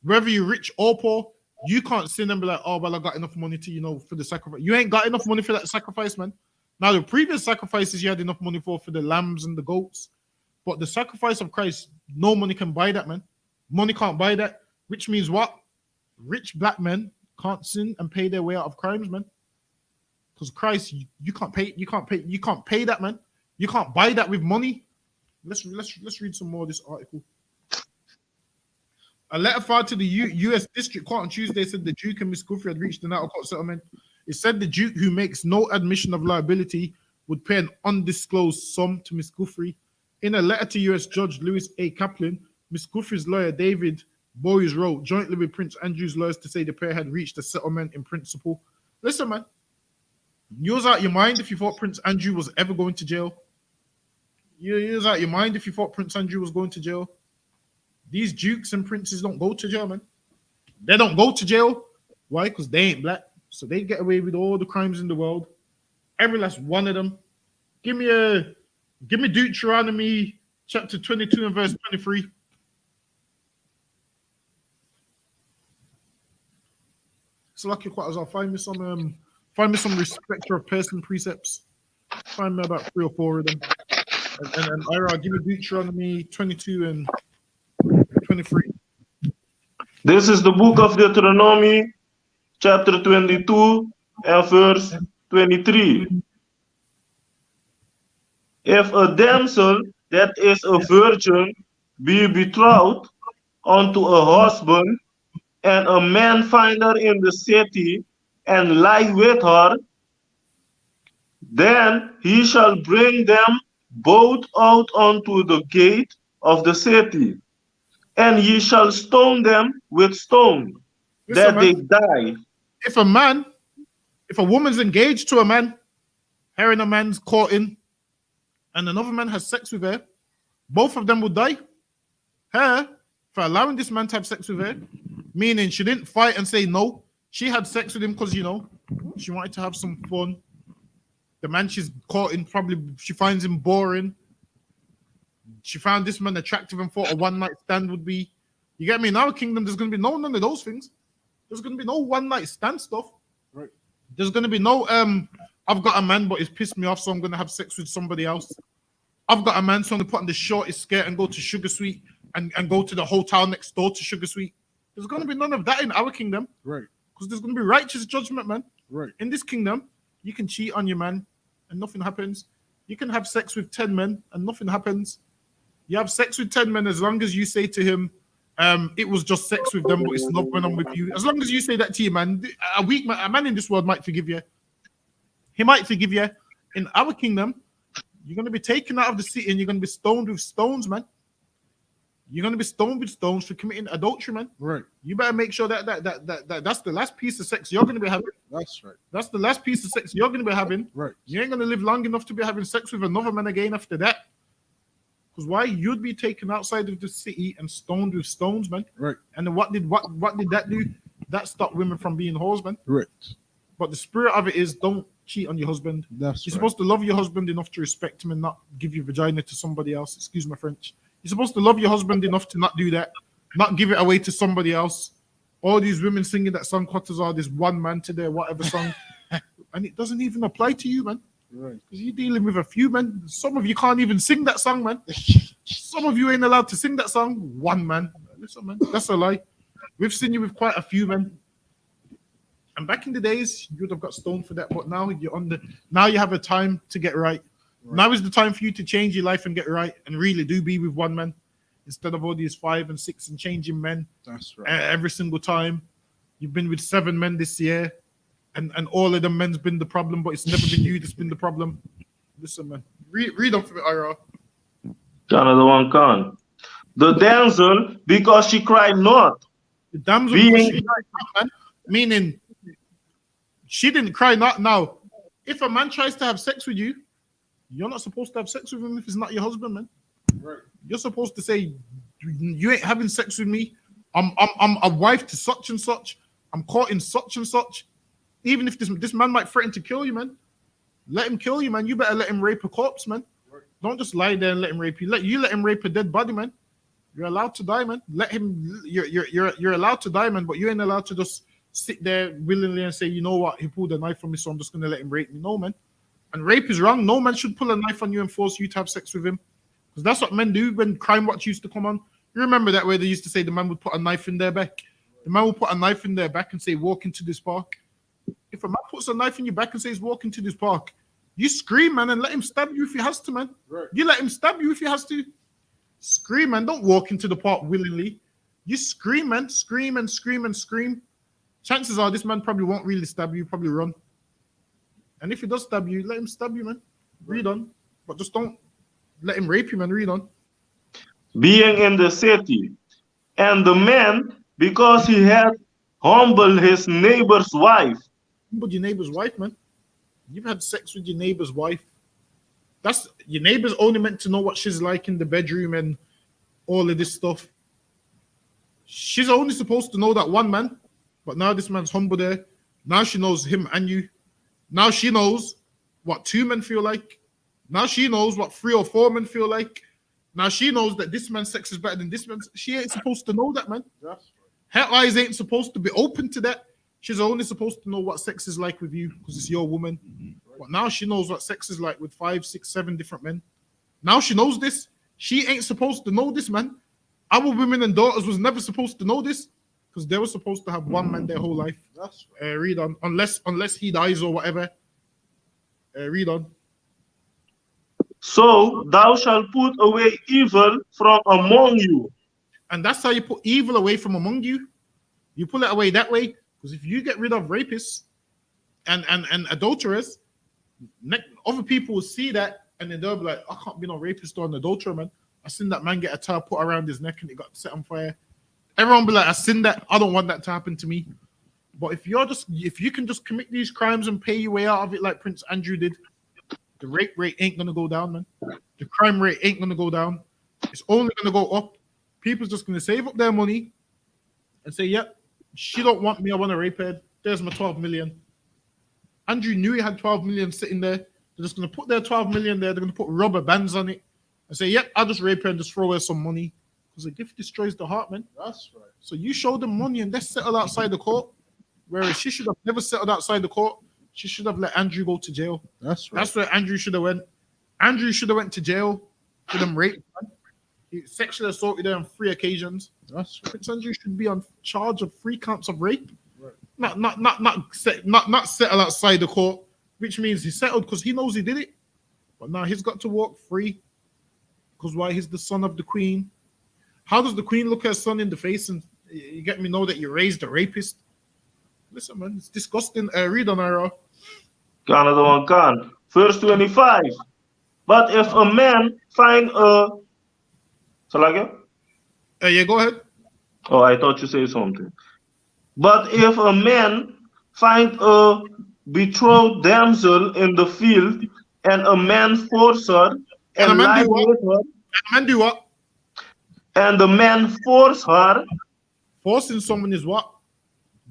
Whether you're rich or poor, you can't sin and be like, oh, well, I got enough money to, for the sacrifice. You ain't got enough money for that sacrifice, man. Now, the previous sacrifices you had enough money for the lambs and the goats. But the sacrifice of Christ, no money can buy that, man. Money can't buy that, which means what? Rich black men can't sin and pay their way out of crimes, man. Because Christ, you can't pay that, man. You can't buy that with money. Let's read some more of this article. A letter filed to the U.S. District Court on Tuesday said the Duke and Miss Guthrie had reached an out-of-court settlement. It said the Duke, who makes no admission of liability, would pay an undisclosed sum to Miss Guthrie. In a letter to U.S. Judge Lewis A. Kaplan, Miss Guthrie's lawyer David Boyes wrote jointly with Prince Andrew's lawyers to say the pair had reached a settlement in principle. Listen, man, you was out your mind if you thought Prince Andrew was ever going to jail. You was out your mind if you thought Prince Andrew was going to jail. These dukes and princes don't go to jail, man. They don't go to jail. Why? Because they ain't black. So they get away with all the crimes in the world. Every last one of them. Give me Deuteronomy chapter 22 and verse 23. So lucky quite as I'll find me some Respector of person precepts. Find me about 3 or 4 of them. And Ira, give me Deuteronomy 22 and 23. This is the book of Deuteronomy, chapter 22 and verse 23. If a damsel that is a virgin be betrothed unto a husband, and a man find her in the city, and lie with her, then he shall bring them both out unto the gate of the city, and he shall stone them with stone, Listen, that they man. die. If a woman's engaged to a man, her and a man's courting, and another man has sex with her, both of them will die. Her, for allowing this man to have sex with her, meaning she didn't fight and say no. She had sex with him because, she wanted to have some fun. The man she's courting, probably she finds him boring. She found this man attractive and thought a one night stand would be. You get me? In our kingdom, there's going to be none of those things. There's going to be no one night stand stuff. Right. There's going to be no, I've got a man, but it's pissed me off, so I'm going to have sex with somebody else. I've got a man, so I'm going to put on the shortest skirt and go to Sugar Sweet and go to the hotel next door to Sugar Sweet. There's going to be none of that in our kingdom. Right. Because there's going to be righteous judgment, man. Right. In this kingdom, you can cheat on your man and nothing happens. You can have sex with 10 men and nothing happens. You have sex with 10 men as long as you say to him, it was just sex with them, but it's not when I'm with you. As long as you say that to your man, a man in this world might forgive you. He might forgive you. In our kingdom, you're going to be taken out of the city and you're going to be stoned with stones, man. You're going to be stoned with stones for committing adultery, man. Right. You better make sure that's the last piece of sex you're going to be having. That's right. That's the last piece of sex you're going to be having. Right. You ain't going to live long enough to be having sex with another man again after that. Because why? You'd be taken outside of the city and stoned with stones, man. Right. And then what did that do? That stopped women from being whores, man. Right. But the spirit of it is don't cheat on your husband. That's You're right. supposed to love your husband enough to respect him and not give your vagina to somebody else. Excuse my French. You're supposed to love your husband enough to not do that, not give it away to somebody else. All these women singing that song, Quattazar, this one man to their whatever song. And it doesn't even apply to you, man. Right. Because you're dealing with a few men. Some of you can't even sing that song, man. Some of you ain't allowed to sing that song. One man. Listen, man, that's a lie. We've seen you with quite a few men. And back in the days, you would have got stoned for that. But now now you have a time to get right. Now is the time for you to change your life and get right and really do be with one man instead of all these 5 and 6 and changing men. That's right. Every single time. You've been with 7 men this year, and all of them men's been the problem, but it's never been you that's been the problem. Listen, man. Read on for me, Ira. Another one come. The damsel, because she cried not. The damsel, Being- because she cried not, man. Meaning, she didn't cry not. Now, if a man tries to have sex with you, you're not supposed to have sex with him if he's not your husband, man. Right. You're supposed to say, you ain't having sex with me. I'm a wife to such and such. I'm caught in such and such. Even if this man might threaten to kill you, man, let him kill you, man. You better let him rape a corpse, man. Right. Don't just lie there and let him rape you. Let him rape a dead body, man. You're allowed to die, man. Let him. You're allowed to die, man. But you ain't allowed to just sit there willingly and say, you know what, he pulled a knife on me, so I'm just gonna let him rape me. No, man. And rape is wrong. No man should pull a knife on you and force you to have sex with him. Because that's what men do when Crime Watch used to come on. You remember that where they used to say the man would put a knife in their back? The man would put a knife in their back and say, walk into this park. If a man puts a knife in your back and says, walk into this park, you scream, man, and let him stab you if he has to, man. Right. You let him stab you if he has to. Scream, man. Don't walk into the park willingly. You scream, man. Scream and scream and scream. Chances are this man probably won't really stab you, probably run. And if he does stab you, let him stab you, man. Read on. But just don't let him rape you, man. Read on. Being in the city, and the man, because he had humbled his neighbor's wife. But your neighbor's wife, man. You've had sex with your neighbor's wife. That's your neighbor's only meant to know what she's like in the bedroom and all of this stuff. She's only supposed to know that one man, but now this man's humbled her. Now she knows him and you. Now she knows what 2 men feel like. Now she knows what 3 or 4 men feel like. Now she knows that this man's sex is better than this man's. She ain't supposed to know that, man. That's Her eyes ain't supposed to be open to that. She's only supposed to know what sex is like with you because it's your woman. But now she knows what sex is like with 5, 6, 7 different men. Now she knows this. She ain't supposed to know this, man. Our women and daughters was never supposed to know this. because they were supposed to have one man their whole life. That's Read on, unless he dies or whatever. Read on. So thou shalt put away evil from among you. And that's how you put evil away from among you. You pull it away that way. Because if you get rid of rapists and adulterers, other people will see that and then they'll be like, I can't be no rapist or an adulterer, man. I seen that man get a towel put around his neck and it got set on fire. Everyone will be like, I seen that. I don't want that to happen to me. But if you can just commit these crimes and pay your way out of it like Prince Andrew did, the rape rate ain't gonna go down, man. The crime rate ain't gonna go down. It's only gonna go up. People's just gonna save up their money and say, yep, she don't want me, I want to rape her. There's my 12 million. Andrew knew he had 12 million sitting there. They're just gonna put their 12 million there, they're gonna put rubber bands on it and say, yep, I'll just rape her and just throw her some money. Because a gift destroys the heart, man. right. So you show them money and they settle outside the court. Whereas she should have never settled outside the court. She should have let Andrew go to jail. That's right. That's where Andrew should have went. Andrew should have went to jail for them rape. He sexually assaulted her on 3 occasions. That's right. Prince Andrew should be on charge of 3 counts of rape. Right. Not settle outside the court, which means he settled because he knows he did it. But now he's got to walk free. Because why? He's the son of the queen. How does the queen look her son in the face and you get me know that you raised a rapist? Listen, man, it's disgusting. Read on Ira. Another one can. Verse 25. But if a man find a... Shall I go? Yeah, go ahead. Oh, I thought you said something. But if a man find a betrothed damsel in the field, and a man force her, and lie with her, And do what? and the man force her, Forcing someone is what?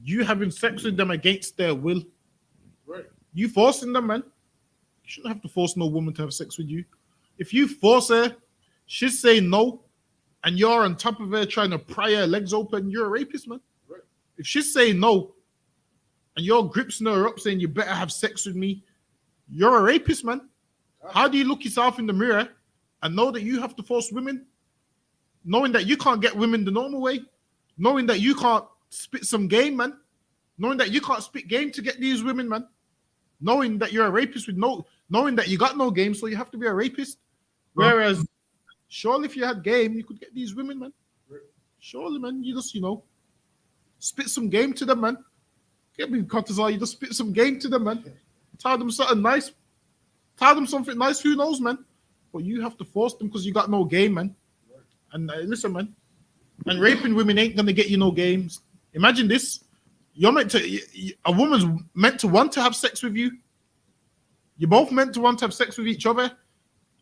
You having sex with them against their will. Right. You forcing them, man. You shouldn't have to force no woman to have sex with you. If you force her, she'll say no, and you're on top of her trying to pry her legs open, you're a rapist, man. Right. If she's saying no, and you're gripping her up saying you better have sex with me, you're a rapist, man. How do you look yourself in the mirror and know that you have to force women? Knowing that you can't get women the normal way, knowing that you can't spit some game, man. Knowing that you can't spit game to get these women, man. Knowing that you're a rapist knowing that you got no game, so you have to be a rapist. Whereas, surely if you had game, you could get these women, man. Surely, man, you just, spit some game to them, man. Get me Contazar, you just spit some game to them, man. Tell them something nice. Tell them something nice, who knows, man. But you have to force them because you got no game, man. And listen, man. And raping women ain't gonna get you no games. Imagine this: a woman's meant to want to have sex with you. You're both meant to want to have sex with each other,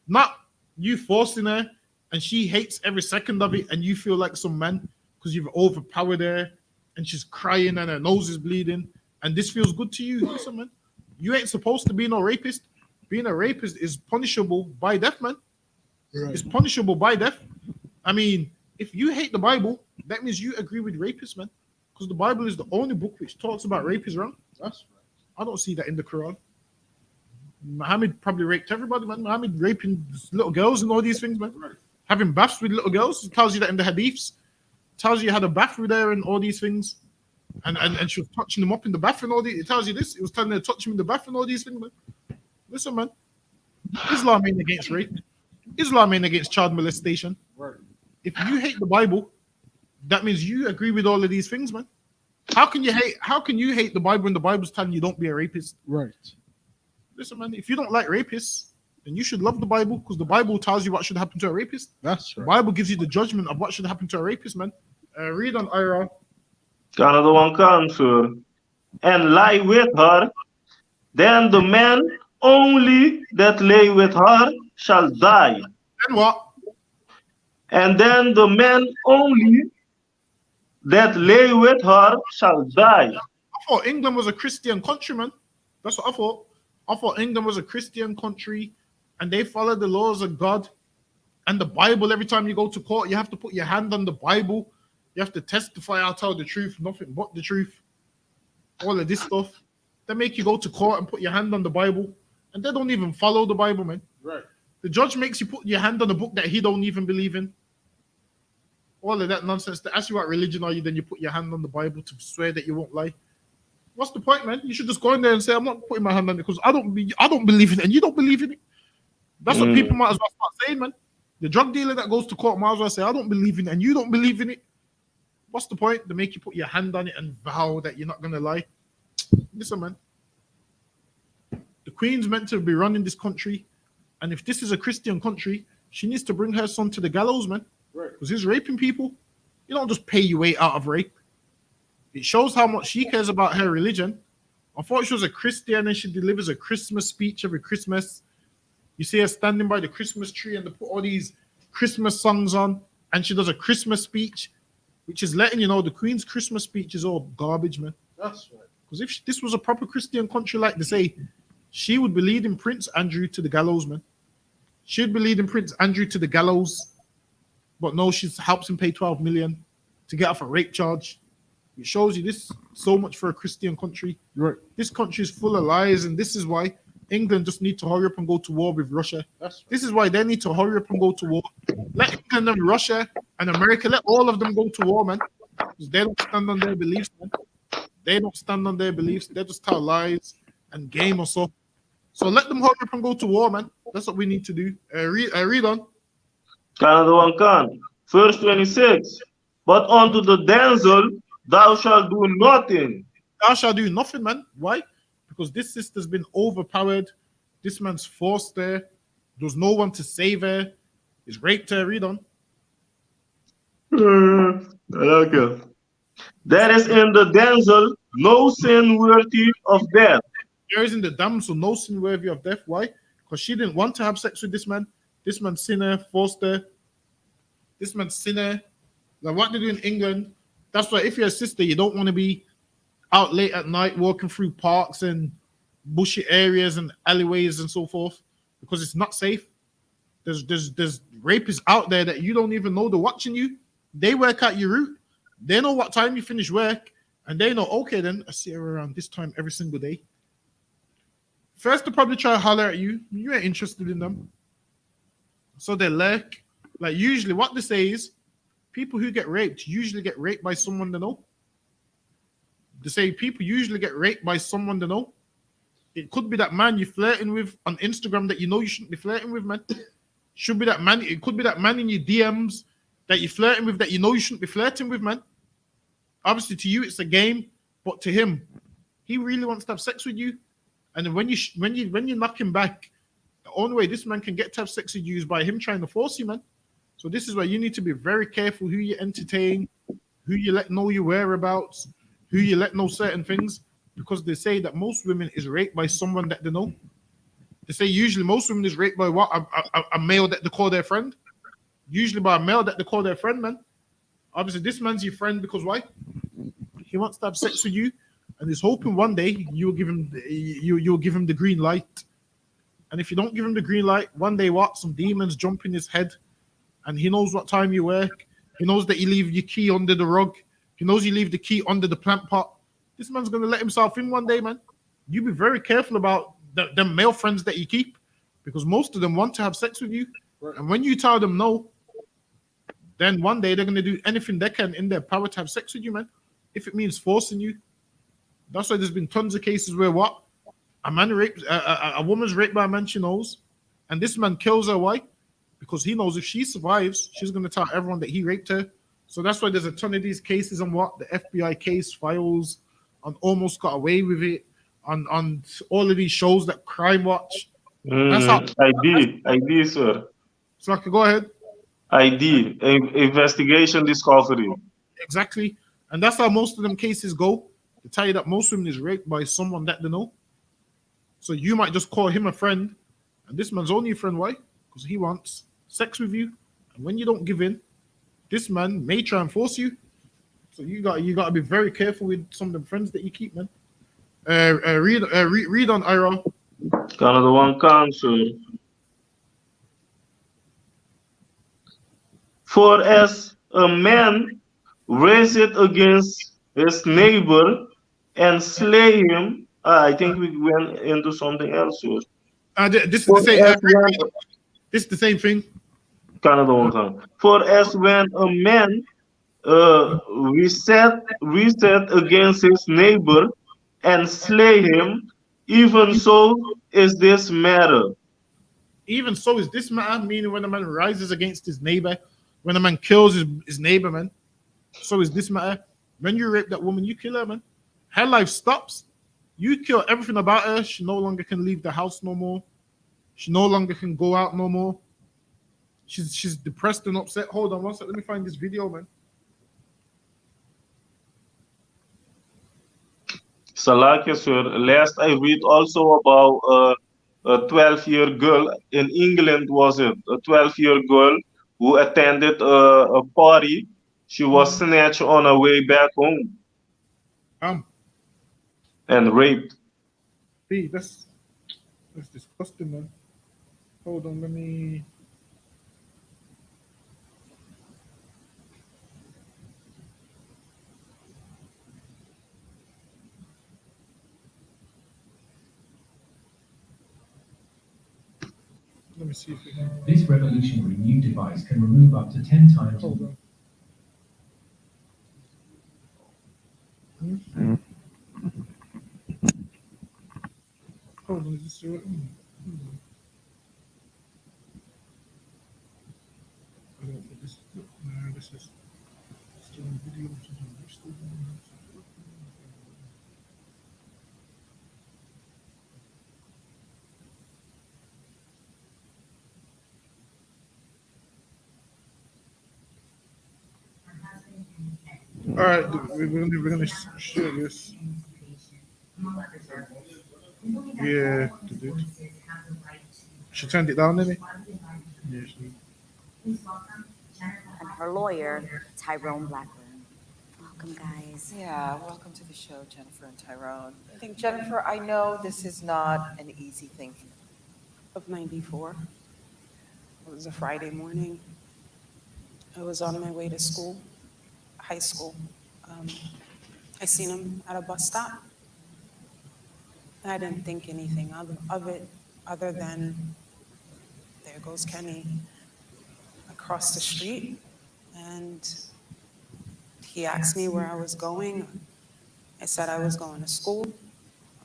not you forcing her, and she hates every second of it, and you feel like some man because you've overpowered her, and she's crying and her nose is bleeding, and this feels good to you. Listen, man, you ain't supposed to be no rapist. Being a rapist is punishable by death, man. Right. It's punishable by death. I mean, if you hate the Bible, that means you agree with rapists, man. Because the Bible is the only book which talks about rape is wrong. That's right. I don't see that in the Quran. Muhammad probably raped everybody, man. Muhammad raping little girls and all these things, man. Having baths with little girls, it tells you that in the hadiths. It tells you had a bath with her and all these things. And she was touching them up in the bath and all these. It tells you this. It was telling her to touch him in the bath and all these things, man. Listen, man. Islam ain't against rape. Islam ain't against child molestation. Right. If you hate the Bible, that means you agree with all of these things, man. How can you hate the Bible when the Bible's telling you don't be a rapist? Right. Listen, man, if you don't like rapists, then you should love the Bible because the Bible tells you what should happen to a rapist. That's The right. Bible gives you the judgment of what should happen to a rapist, man. Read on Ira. another one can, sir, and lie with her, then the man only that lay with her shall die. Then what? And then the man only that lay with her shall die. I thought England was a Christian country, man. That's what I thought. I thought England was a Christian country and they follow the laws of God and the Bible. Every time you go to court, you have to put your hand on the Bible. You have to testify, I'll tell the truth, nothing but the truth. All of this stuff. They make you go to court and put your hand on the Bible. And they don't even follow the Bible, man. Right. The judge makes you put your hand on a book that he don't even believe in. all of that nonsense. They ask you what religion are you, then you put your hand on the Bible to swear that you won't lie. What's the point, man? You should just go in there and say, I'm not putting my hand on it because I don't believe in it, and you don't believe in it. That's what people might as well start saying, man. The drug dealer that goes to court might as well say, I don't believe in it, and you don't believe in it. What's the point? They make you put your hand on it and vow that you're not gonna lie. Listen, man. The Queen's meant to be running this country, and if this is a Christian country, she needs to bring her son to the gallows, man. Right. Because he's raping people. You don't just pay your way out of rape. It shows how much she cares about her religion. I thought she was a Christian and she delivers a Christmas speech every Christmas. You see her standing by the Christmas tree and they put all these Christmas songs on, and she does a Christmas speech, which is letting you know the Queen's Christmas speech is all garbage, man. That's right. Because if this was a proper Christian country, like they say, she would be leading Prince Andrew to the gallows, man. She'd be leading Prince Andrew to the gallows. But no, she helps him pay 12 million to get off a rape charge. It shows you this so much for a Christian country. Right. This country is full of lies, and this is why England just need to hurry up and go to war with Russia. That's right. This is why they need to hurry up and go to war. Let England and Russia and America, let all of them go to war, man. Because they don't stand on their beliefs, man. They don't stand on their beliefs. They just tell lies and game or so. So let them hurry up and go to war, man. That's what we need to do. Read on. Another one can. Verse 26. But unto the damsel thou shalt do nothing. Thou shalt do nothing, man. Why? Because this sister's been overpowered. This man's forced her. There's no one to save her. He's raped her. Read on. Okay. There is in the damsel no sin worthy of death. There is in the damsel no sin worthy of death. Why? Because she didn't want to have sex with this man. This man's sinner, forced her. This man's sinner. Like what they do in England. That's why if you're a sister, you don't want to be out late at night walking through parks and bushy areas and alleyways and so forth, because it's not safe. There's rapists out there that you don't even know they're watching you. They work out your route. They know what time you finish work, and they know, okay, then I see her around this time every single day. First, they'll probably try to holler at you. You ain't interested in them. So they lurk. Like usually what they say is people who get raped usually get raped by someone they know. They say people usually get raped by someone they know. It could be that man you're flirting with on Instagram that you know you shouldn't be flirting with, man. Should be that man. It could be that man in your DMs that you're flirting with that you know you shouldn't be flirting with, man. Obviously, to you it's a game, but to him, he really wants to have sex with you. And then when you knock him back, the only way this man can get to have sex with you is by him trying to force you, man. So this is why you need to be very careful who you entertain, who you let know your whereabouts, who you let know certain things, because they say that most women is raped by someone that they know. They say usually most women is raped by what? A male that they call their friend. Usually by a male that they call their friend, man. Obviously, this man's your friend because why? He wants to have sex with you, and he's hoping one day you'll give him the green light. And if you don't give him the green light, one day what? Some demons jump in his head, and he knows what time you work. He knows that you leave your key under the rug. He knows you leave the key under the plant pot. This man's gonna let himself in one day, man. You be very careful about the male friends that you keep, because most of them want to have sex with you. Right. And when you tell them no, then one day they're gonna do anything they can in their power to have sex with you, man. If it means forcing you. That's why there's been tons of cases where what? A man rapes a woman's raped by a man she knows, and this man kills her. Why? Because he knows if she survives, she's gonna tell everyone that he raped her. So that's why there's a ton of these cases on what the FBI case files, on Almost Got Away with It, on all of these shows that Crime Watch. That's how I did, sir. So I could go ahead. I did. Investigation discovery. Exactly. And that's how most of them cases go. They tell you that most women is raped by someone that they know. So you might just call him a friend, and this man's only a friend. Why? Because he wants sex with you. And when you don't give in, this man may try and force you. So you got to be very careful with some of the friends that you keep, man. Read on Ira. Another one cancer. For as a man raiseth against his neighbor and slay him. I think we went into something else here. This is the same. This is the same thing. Another one. For as when a man we set against his neighbor and slay him. Even so is this matter. Even so is this matter, meaning when a man rises against his neighbor, when a man kills his neighbor, man. So is this matter. When you rape that woman, you kill her, man. Her life stops. You kill everything about her. She no longer can leave the house no more. She no longer can go out no more. She's depressed and upset. Hold on one second. Let me find this video, man. Salakia, sir. Last I read also about a 12-year girl in England, was it? A 12-year girl who attended a party. She was snatched on her way back home Um, and raped. B, that's disgusting, man. Hold on, let me see if we can. This revolutionary new device can remove up to 10 times. Hold on. Hold on, is this the right one? I don't think this. Nah, this is still on video. All right, we're gonna share this. Yeah, dude. She turned it down, didn't it? Yeah, she. And her lawyer, Tyrone Blackburn. Welcome, guys. Yeah, welcome to the show, Jennifer and Tyrone. I think, Jennifer, I know this is not an easy thing for you. Of 94. It was a Friday morning. I was on my way to school, high school. I seen him at a bus stop. I didn't think anything of it other than there goes Kenny across the street. And he asked me where I was going. I said I was going to school.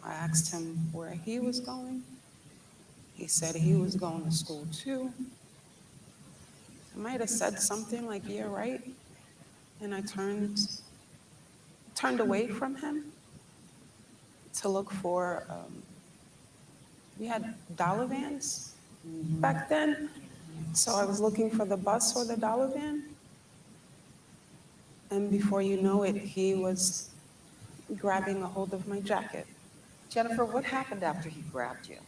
I asked him where he was going. He said he was going to school too. I might have said something like, yeah, right. And I turned away from him to look for, we had dollar vans back then. So I was looking for the bus or the dollar van. And before you know it, he was grabbing a hold of my jacket. Jennifer, what happened after he grabbed you?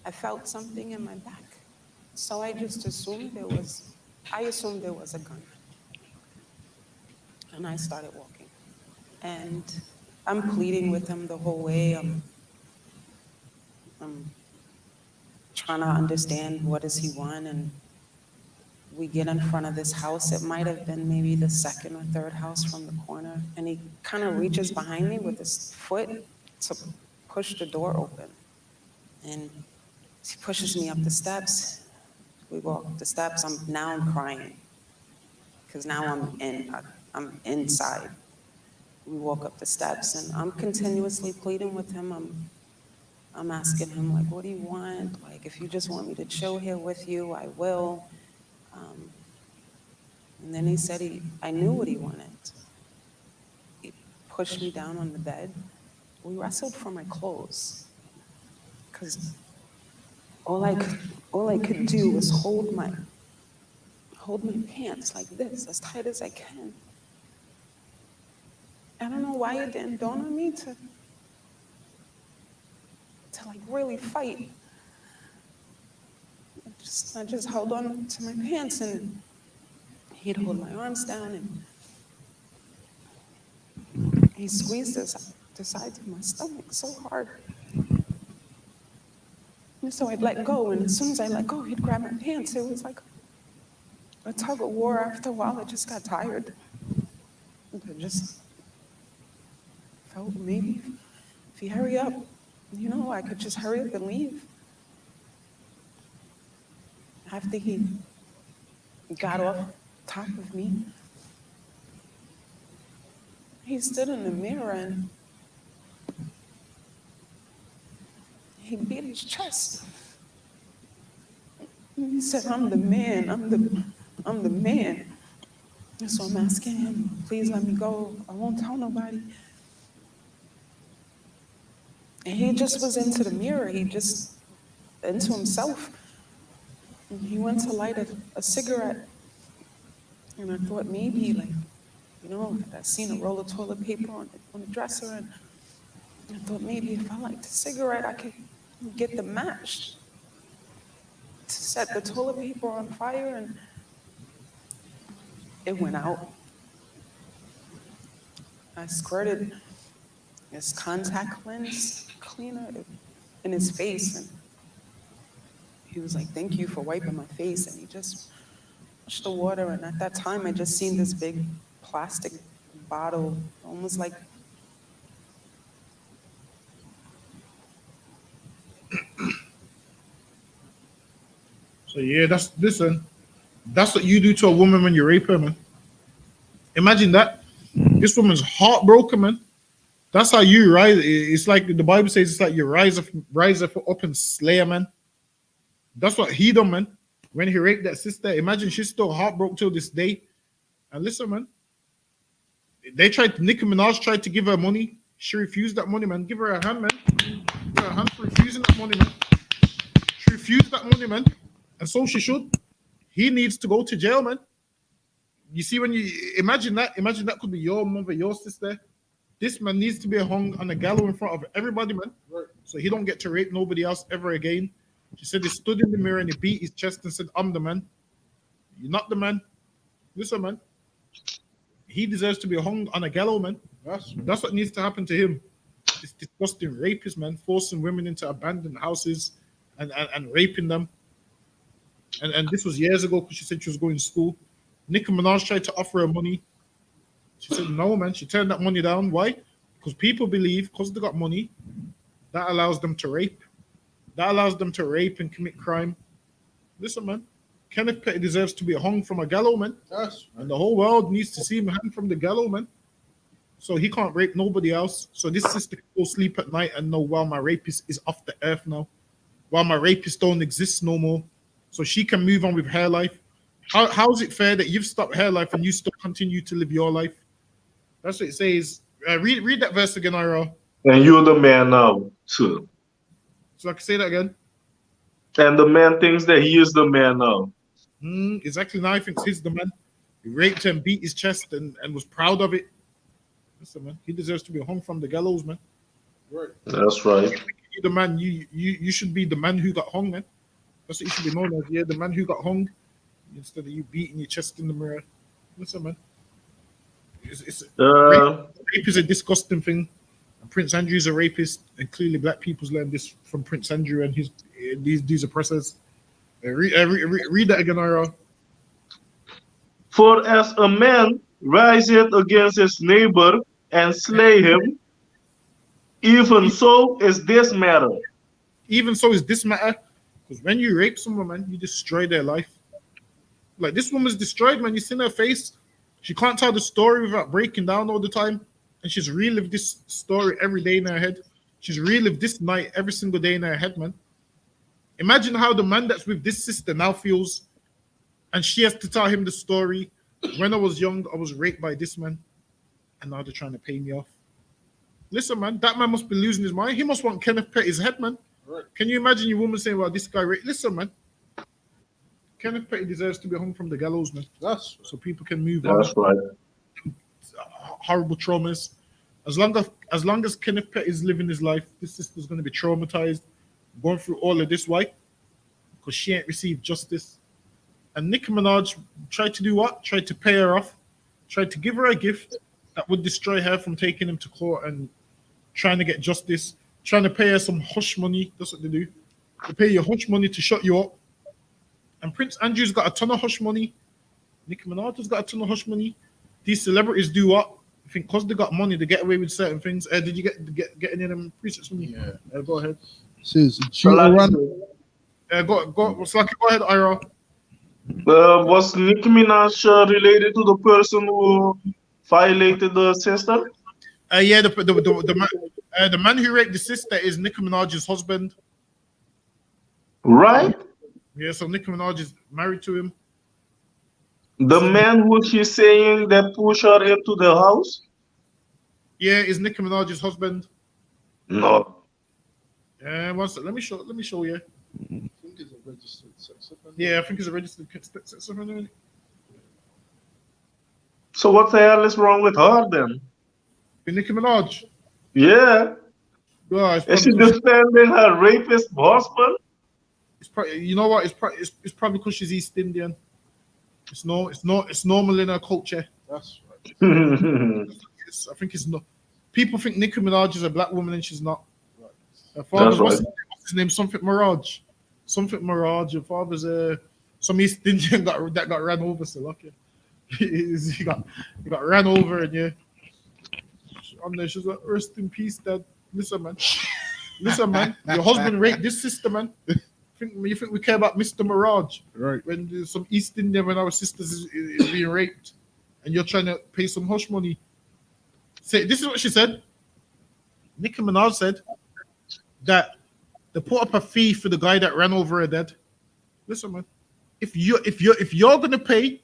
I felt something in my back. So I just assumed there was a gun. And I started walking. And I'm pleading with him the whole way. I'm trying to understand what does he want. And we get in front of this house. It might have been maybe the second or third house from the corner. And he kind of reaches behind me with his foot to push the door open. And he pushes me up the steps. We walk up the steps. I'm crying because now I'm inside. We walk up the steps, and I'm continuously pleading with him. I'm asking him, like, what do you want? Like, if you just want me to chill here with you, I will. And then he said I knew what he wanted. He pushed me down on the bed. We wrestled for my clothes because all I could do was hold my pants like this, as tight as I can. I don't know why it didn't dawn on me to like really fight. I just held on to my pants, and he'd hold my arms down, and he squeezed the sides of my stomach so hard. And so I'd let go, and as soon as I let go, he'd grab my pants. It was like a tug of war. After a while, I just got tired. I just felt maybe if you hurry up, I could just hurry up and leave. After he got off top of me. He stood in the mirror and he beat his chest. He said, I'm the man, I'm the man. And so I'm asking him, please let me go. I won't tell nobody. And he just was into the mirror. He just into himself. And he went to light a cigarette. And I thought maybe, like, you know, I seen a roll of toilet paper on the dresser. And I thought maybe if I light the cigarette, I could get the match to set the toilet paper on fire. And it went out. I squirted his contact lens cleaner in his face. And he was like, thank you for wiping my face. And he just pushed the water. And at that time, I just seen this big plastic bottle, almost like So yeah, listen. That's what you do to a woman when you rape her, man. Imagine that. This woman's heartbroken, man. That's how you rise. It's like the Bible says, it's like you rise up and slay a man. That's what he done, man. When he raped that sister, imagine she's still heartbroken till this day. And listen, man. Nicki Minaj tried to give her money. She refused that money, man. Give her a hand, man. Give her a hand for refusing that money, man. She refused that money, man. And so she should. He needs to go to jail, man. You see, when you imagine that could be your mother, your sister. This man needs to be hung on a gallows in front of everybody, man. Right. So he don't get to rape nobody else ever again. She said he stood in the mirror and he beat his chest and said, I'm the man. You're not the man. Listen, man. He deserves to be hung on a gallows, man. That's what needs to happen to him. This disgusting rapist, man, forcing women into abandoned houses and raping them. And this was years ago because she said she was going to school. Nicki Minaj tried to offer her money. She said no, man. She turned that money down. Why? Because people believe because they got money, that allows them to rape. That allows them to rape and commit crime. Listen, man. Kenneth Petty deserves to be hung from a gallows, man. And the whole world needs to see him hang from the gallows, man. So he can't rape nobody else. So this sister can go sleep at night and know, well, my rapist is off the earth now. Well, my rapist don't exist no more. So she can move on with her life. How is it fair that you've stopped her life and you still continue to live your life? That's what it says. Read that verse again, Ira. And you're the man now, too. So I can say that again. And the man thinks that he is the man now. Exactly. Now he thinks he's the man. He raped her and beat his chest and was proud of it. Listen, man. He deserves to be hung from the gallows, man. Right. That's right. You're the man. You should be the man who got hung, man. That's what you should be known as. Yeah, the man who got hung. Instead of you beating your chest in the mirror. Listen, man. Rape is a disgusting thing. And Prince Andrew's a rapist, and clearly black people's learned this from Prince Andrew and these oppressors. Read that again, Ira. For as a man riseth against his neighbor and slay him, even so is this matter. Even so is this matter. Because when you rape someone, man, you destroy their life. Like this woman's destroyed, man. You see her face. She can't tell the story without breaking down all the time. And she's relived this story every day in her head. She's relived this night every single day in her head, man. Imagine how the man that's with this sister now feels. And she has to tell him the story. When I was young, I was raped by this man. And now they're trying to pay me off. Listen, man, that man must be losing his mind. He must want Kenneth Petty's head, man. Right. Can you imagine your woman saying, well, this guy raped? Listen, man. Kenneth Petty deserves to be hung from the gallows, man. So people can move on. That's right. Horrible traumas. As long as Kenneth Petty is living his life, this sister's going to be traumatized, going through all of this. Why? Because she ain't received justice. And Nicki Minaj tried to do what? Tried to pay her off. Tried to give her a gift that would destroy her from taking him to court and trying to get justice. Trying to pay her some hush money. That's what they do. They pay you hush money to shut you up. And Prince Andrew's got a ton of hush money. Nicki Minaj has got a ton of hush money. These celebrities do what? I think because they got money, they get away with certain things. Did you get any of them presets from me? Yeah. Go ahead. Says Judical run. Go ahead, Ira. Was Nicki Minaj related to the person who violated the sister? Yeah, the man who raped the sister is Nicki Minaj's husband. Right? Yeah, so Nicki Minaj is married to him. The man who she's saying that pushed her into the house? Yeah, is Nicki Minaj's husband. No. Yeah, one sec, let me show you. I think it's a registered sex offender. Yeah, I think it's a registered sex offender. So what the hell is wrong with her then? With Nicki Minaj. Yeah. Yeah, it's Is she probably, defending her rapist husband? you know what? It's probably because she's East Indian. It's normal in her culture. That's right. I think it's not. People think Nicki Minaj is a black woman and she's not. Right. Her father's That's right. what's his name? Something Mirage. Something Mirage. Her father's some East Indian that got ran over. So lucky. he got ran over and yeah. I'm there. She's like, rest in peace, Dad. Listen, man. Your husband raped this sister, man. You think we care about Mr. Mirage? Right. When there's some East Indian, when our sisters is being raped, and you're trying to pay some hush money. Say, this is what she said. Nicki Minaj said that they put up a fee for the guy that ran over her dad. Listen, man. If you're gonna pay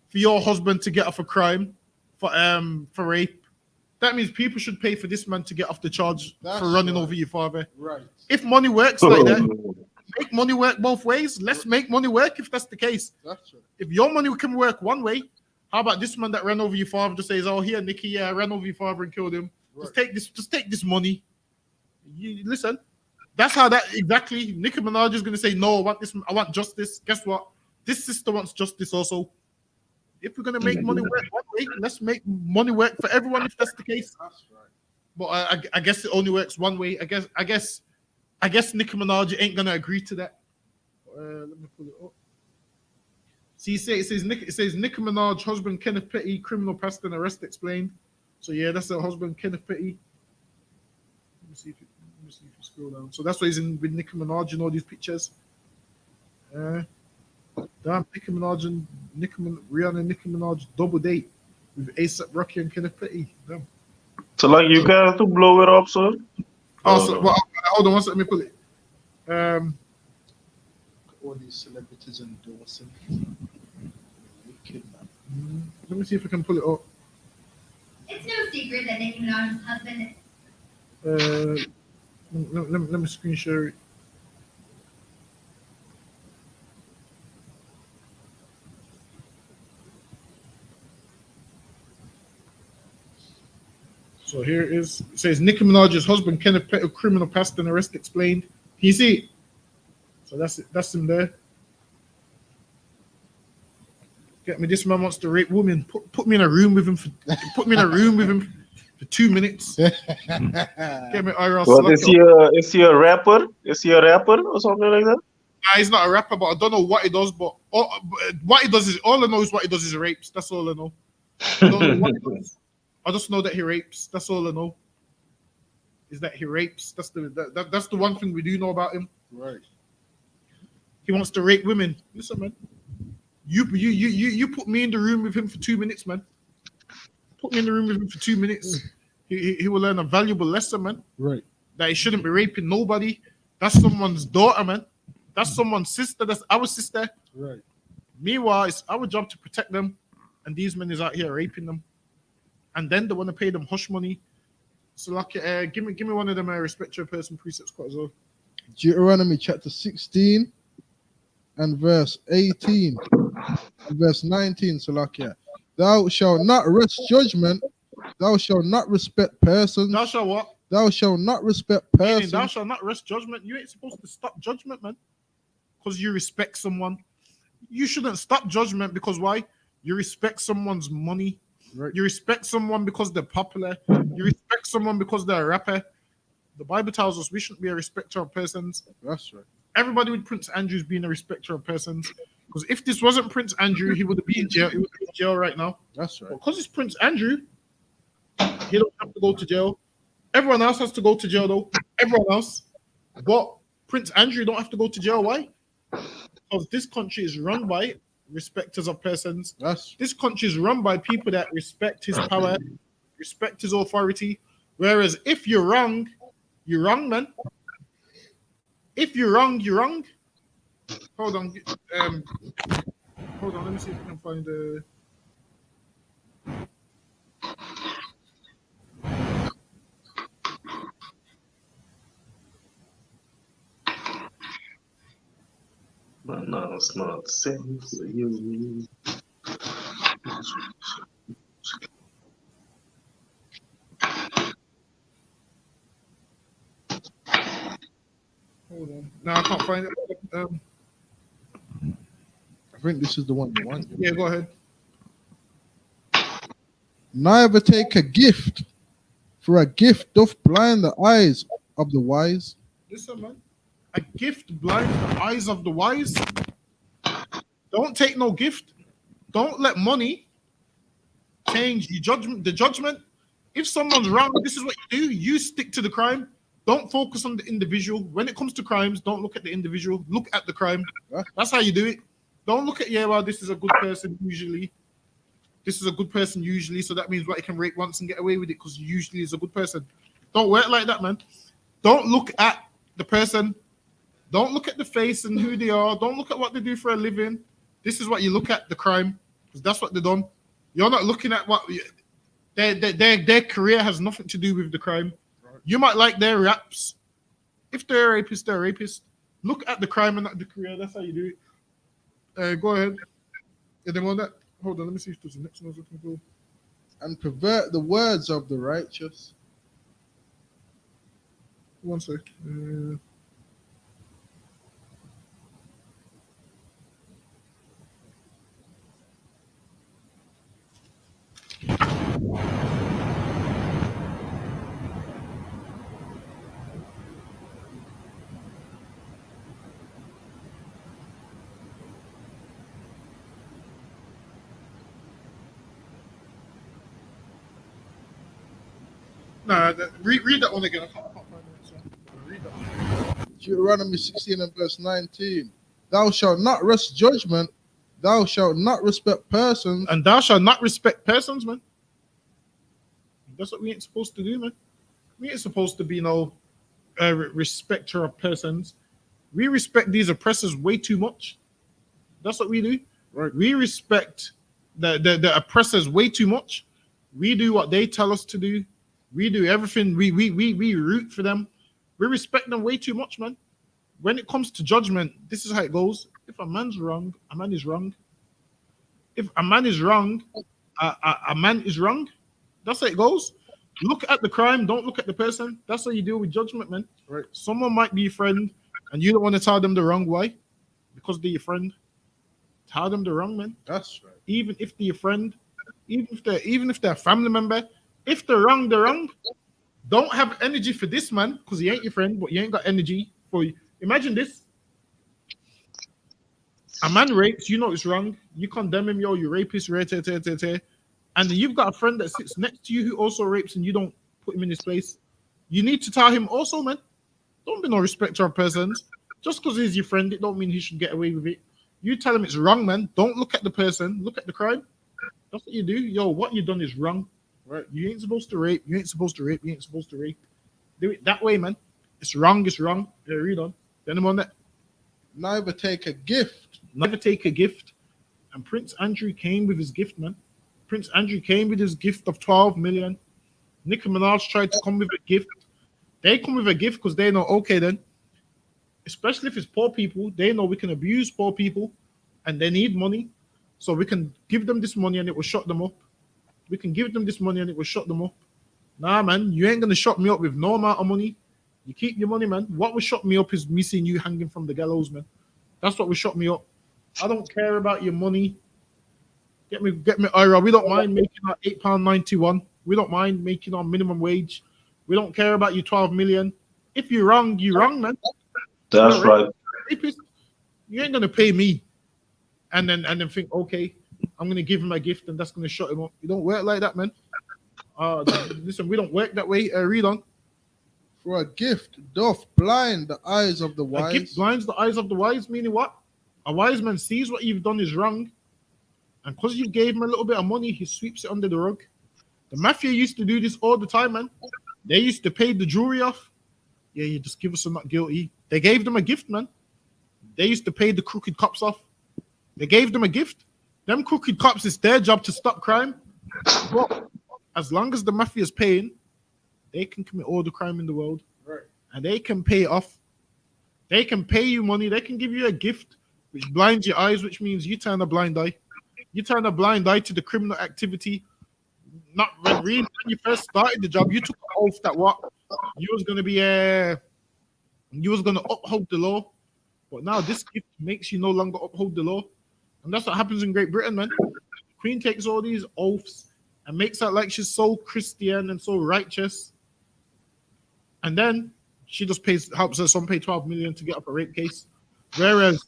for your husband to get off a crime for rape, that means people should pay for this man to get off the charge That's for running right. over your father. Right. If money works like that, make money work both ways. Let's make money work if that's the case. That's right. If your money can work one way, how about this man that ran over your father just says, "Oh, here, Nikki, yeah, I ran over your father and killed him. Right. Just take this money." You listen. That's how that exactly. Nicki Minaj is gonna say, "No, I want this. I want justice." Guess what? This sister wants justice also. If we're gonna make money work one way, let's make money work for everyone. If that's the case, That's right. but I guess it only works one way. I guess Nicki Minaj ain't gonna agree to that. Let me pull it up. See, it says Nicki Minaj husband Kenneth Petty, criminal past and arrest explained. So yeah, that's her husband Kenneth Petty. Let me see if you scroll down. So that's why he's in with Nicki Minaj and all these pictures. Damn, Rihanna and Nicki Minaj double date with ASAP Rocky and Kenneth Petty. Damn. So like you got to blow it up, sir? Also, well, hold on one second, let me pull it. All these celebrities endorsing. Wicked, man. Let me see if I can pull it up. It's no secret that Nicki Minaj's husband. Let me screen share it. So here it is. It says Nicki Minaj's husband Kenneth Petty, criminal past and arrest explained. Can you see it? So that's it. That's him there. Get me. This man wants to rape women. Put me in a room with him. For 2 minutes. Get me IRL. What is he a rapper? Is he a rapper or something like that? Nah, he's not a rapper, but I don't know what he does. But what he does is all I know is what he does is rapes. That's all I know. I don't know what he does. I just know that he rapes. That's all I know. Is that he rapes? That's the one thing we do know about him. Right. He wants to rape women. Listen, man. You put me in the room with him for 2 minutes, man. Put me in the room with him for 2 minutes. He will learn a valuable lesson, man. Right. That he shouldn't be raping nobody. That's someone's daughter, man. That's someone's sister. That's our sister. Right. Meanwhile, it's our job to protect them, and these men is out here raping them, and then they want to pay them hush money. So, like, give me one of them respect your person precepts quite as well. Deuteronomy chapter 16 and verse 18 and verse 19. So, like, yeah, thou shalt not rest judgment. Thou shalt not respect persons. Thou shalt what? Thou shalt not respect Meaning, persons. thou shalt not rest judgment. You ain't supposed to stop judgment, man, because you respect someone. You shouldn't stop judgment because why? You respect someone's money. Right. You respect someone because they're popular. You respect someone because they're a rapper. The Bible tells us we shouldn't be a respecter of persons. That's right. Everybody with Prince Andrew's being a respecter of persons. Because if this wasn't Prince Andrew, he would be in jail. He would be in jail right now. That's right. Because it's Prince Andrew, he don't have to go to jail. Everyone else has to go to jail, though. Everyone else. But Prince Andrew don't have to go to jail. Why? Because this country is run by respecters of persons. That's This country is run by people that respect his power, respect his authority. Whereas if you're wrong, man. If you're wrong, you're wrong. Hold on. Hold on. Let me see if I can find the. But no, it's not safe for you. Hold on. No, I can't find it. I think this is the one you want. Yeah, go ahead. Neither take a gift, for a gift doth blind the eyes of the wise. Listen, man. A gift blinds the eyes of the wise. Don't take no gift. Don't let money change the judgment. If someone's wrong, this is what you do. You stick to the crime. Don't focus on the individual. When it comes to crimes, don't look at the individual. Look at the crime. That's how you do it. Don't look at, well, this is a good person usually. This is a good person usually, so that means what, he can rape once and get away with it because usually he's a good person. Don't work like that, man. Don't look at the person. Don't look at the face and who they are. Don't look at what they do for a living. This is what you look at, the crime, because that's what they've done. You're not looking at what their career has nothing to do with the crime. You might like their raps. If they're a rapist, they're a rapist. Look at the crime and not the career. That's how you do it. Go ahead. And then on that, hold on. Let me see if there's the next one I was looking for. And pervert the words of the righteous. One sec. Nah, read that one again. I can't find it. So read that one. Deuteronomy 16 and verse 19. Thou shalt not rest judgment. Thou shalt not respect persons. And thou shalt not respect persons, man. That's what we ain't supposed to do, man. We ain't supposed to be no respecter of persons. We respect these oppressors way too much. That's what we do. Right. We respect the oppressors way too much. We do what they tell us to do. We do everything. We root for them. We respect them way too much, man. When it comes to judgment, this is how it goes. If a man's wrong, a man is wrong. If a man is wrong, a man is wrong. That's how it goes. Look at the crime, don't look at the person. That's how you deal with judgment, man. Right. Someone might be your friend, and you don't want to tell them the wrong way because they're your friend. Tell them the wrong, man. That's right. Even if they're your friend, even if they're a family member, if they're wrong, they're wrong. Don't have energy for this man because he ain't your friend, but you ain't got energy for you. Imagine this. A man rapes, you know it's wrong. You condemn him, you rapist, and then you've got a friend that sits next to you who also rapes and you don't put him in his place. You need to tell him also, man. Don't be no respecter of persons. Just because he's your friend, it don't mean he should get away with it. You tell him it's wrong, man. Don't look at the person, look at the crime. That's what you do. Yo, what you done is wrong. Right? You ain't supposed to rape. You ain't supposed to rape. You ain't supposed to rape. Do it that way, man. It's wrong. It's wrong. Yeah, read on. Then I'm on that. Neither take a gift. Never take a gift. And Prince Andrew came with his gift, man. Prince Andrew came with his gift of 12 million. Nicki Minaj tried to come with a gift. They come with a gift because they know, okay, then, especially if it's poor people, they know we can abuse poor people and they need money. So we can give them this money and it will shut them up. We can give them this money and it will shut them up. Nah, man, you ain't going to shut me up with no amount of money. You keep your money, man. What will shut me up is me seeing you hanging from the gallows, man. That's what will shut me up. I don't care about your money. Get me, Ira. We don't mind making our £8.91. We don't mind making our minimum wage. We don't care about your 12 million. If you're wrong, man. That's right. You ain't gonna pay me, and then think, okay, I'm gonna give him a gift, and that's gonna shut him up. You don't work like that, man. Listen, we don't work that way. Read on. For a gift doth blind the eyes of the wise. A gift blinds the eyes of the wise, meaning what? A wise man sees what you've done is wrong, And because you gave him a little bit of money, he sweeps it under the rug. The mafia used to do this all the time, man. They used to pay the jury off. Yeah, you just give us a not guilty. They gave them a gift, man. They used to pay the crooked cops off. They gave them a gift. Them crooked cops, it's their job to stop crime. But as long as the mafia is paying, they can commit all the crime in the world. Right. And they can pay off. They can pay you money. They can give you a gift, which blinds your eyes, which means you turn a blind eye. You turn a blind eye to the criminal activity. Not when really when you first started the job, you took an oath that what you was gonna be you was gonna uphold the law. But now this gift makes you no longer uphold the law. And that's what happens in Great Britain, man. The Queen takes all these oaths and makes out like she's so Christian and so righteous. And then she just helps her son pay 12 million to get up a rape case. Whereas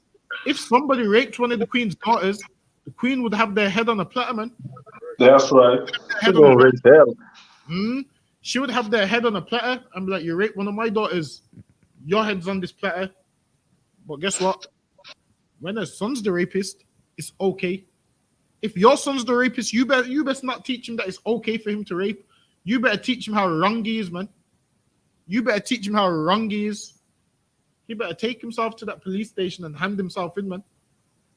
if somebody raped one of the Queen's daughters, the Queen would have their head on a platter, man. That's right. She's gonna raise hell. She would have their head on a platter and be like, you raped one of my daughters, your head's on this platter. But guess what? When her son's the rapist, it's okay. If your son's the rapist, you best not teach him that it's okay for him to rape. You better teach him how wrong he is, man. You better teach him how wrong he is. He better take himself to that police station and hand himself in, man.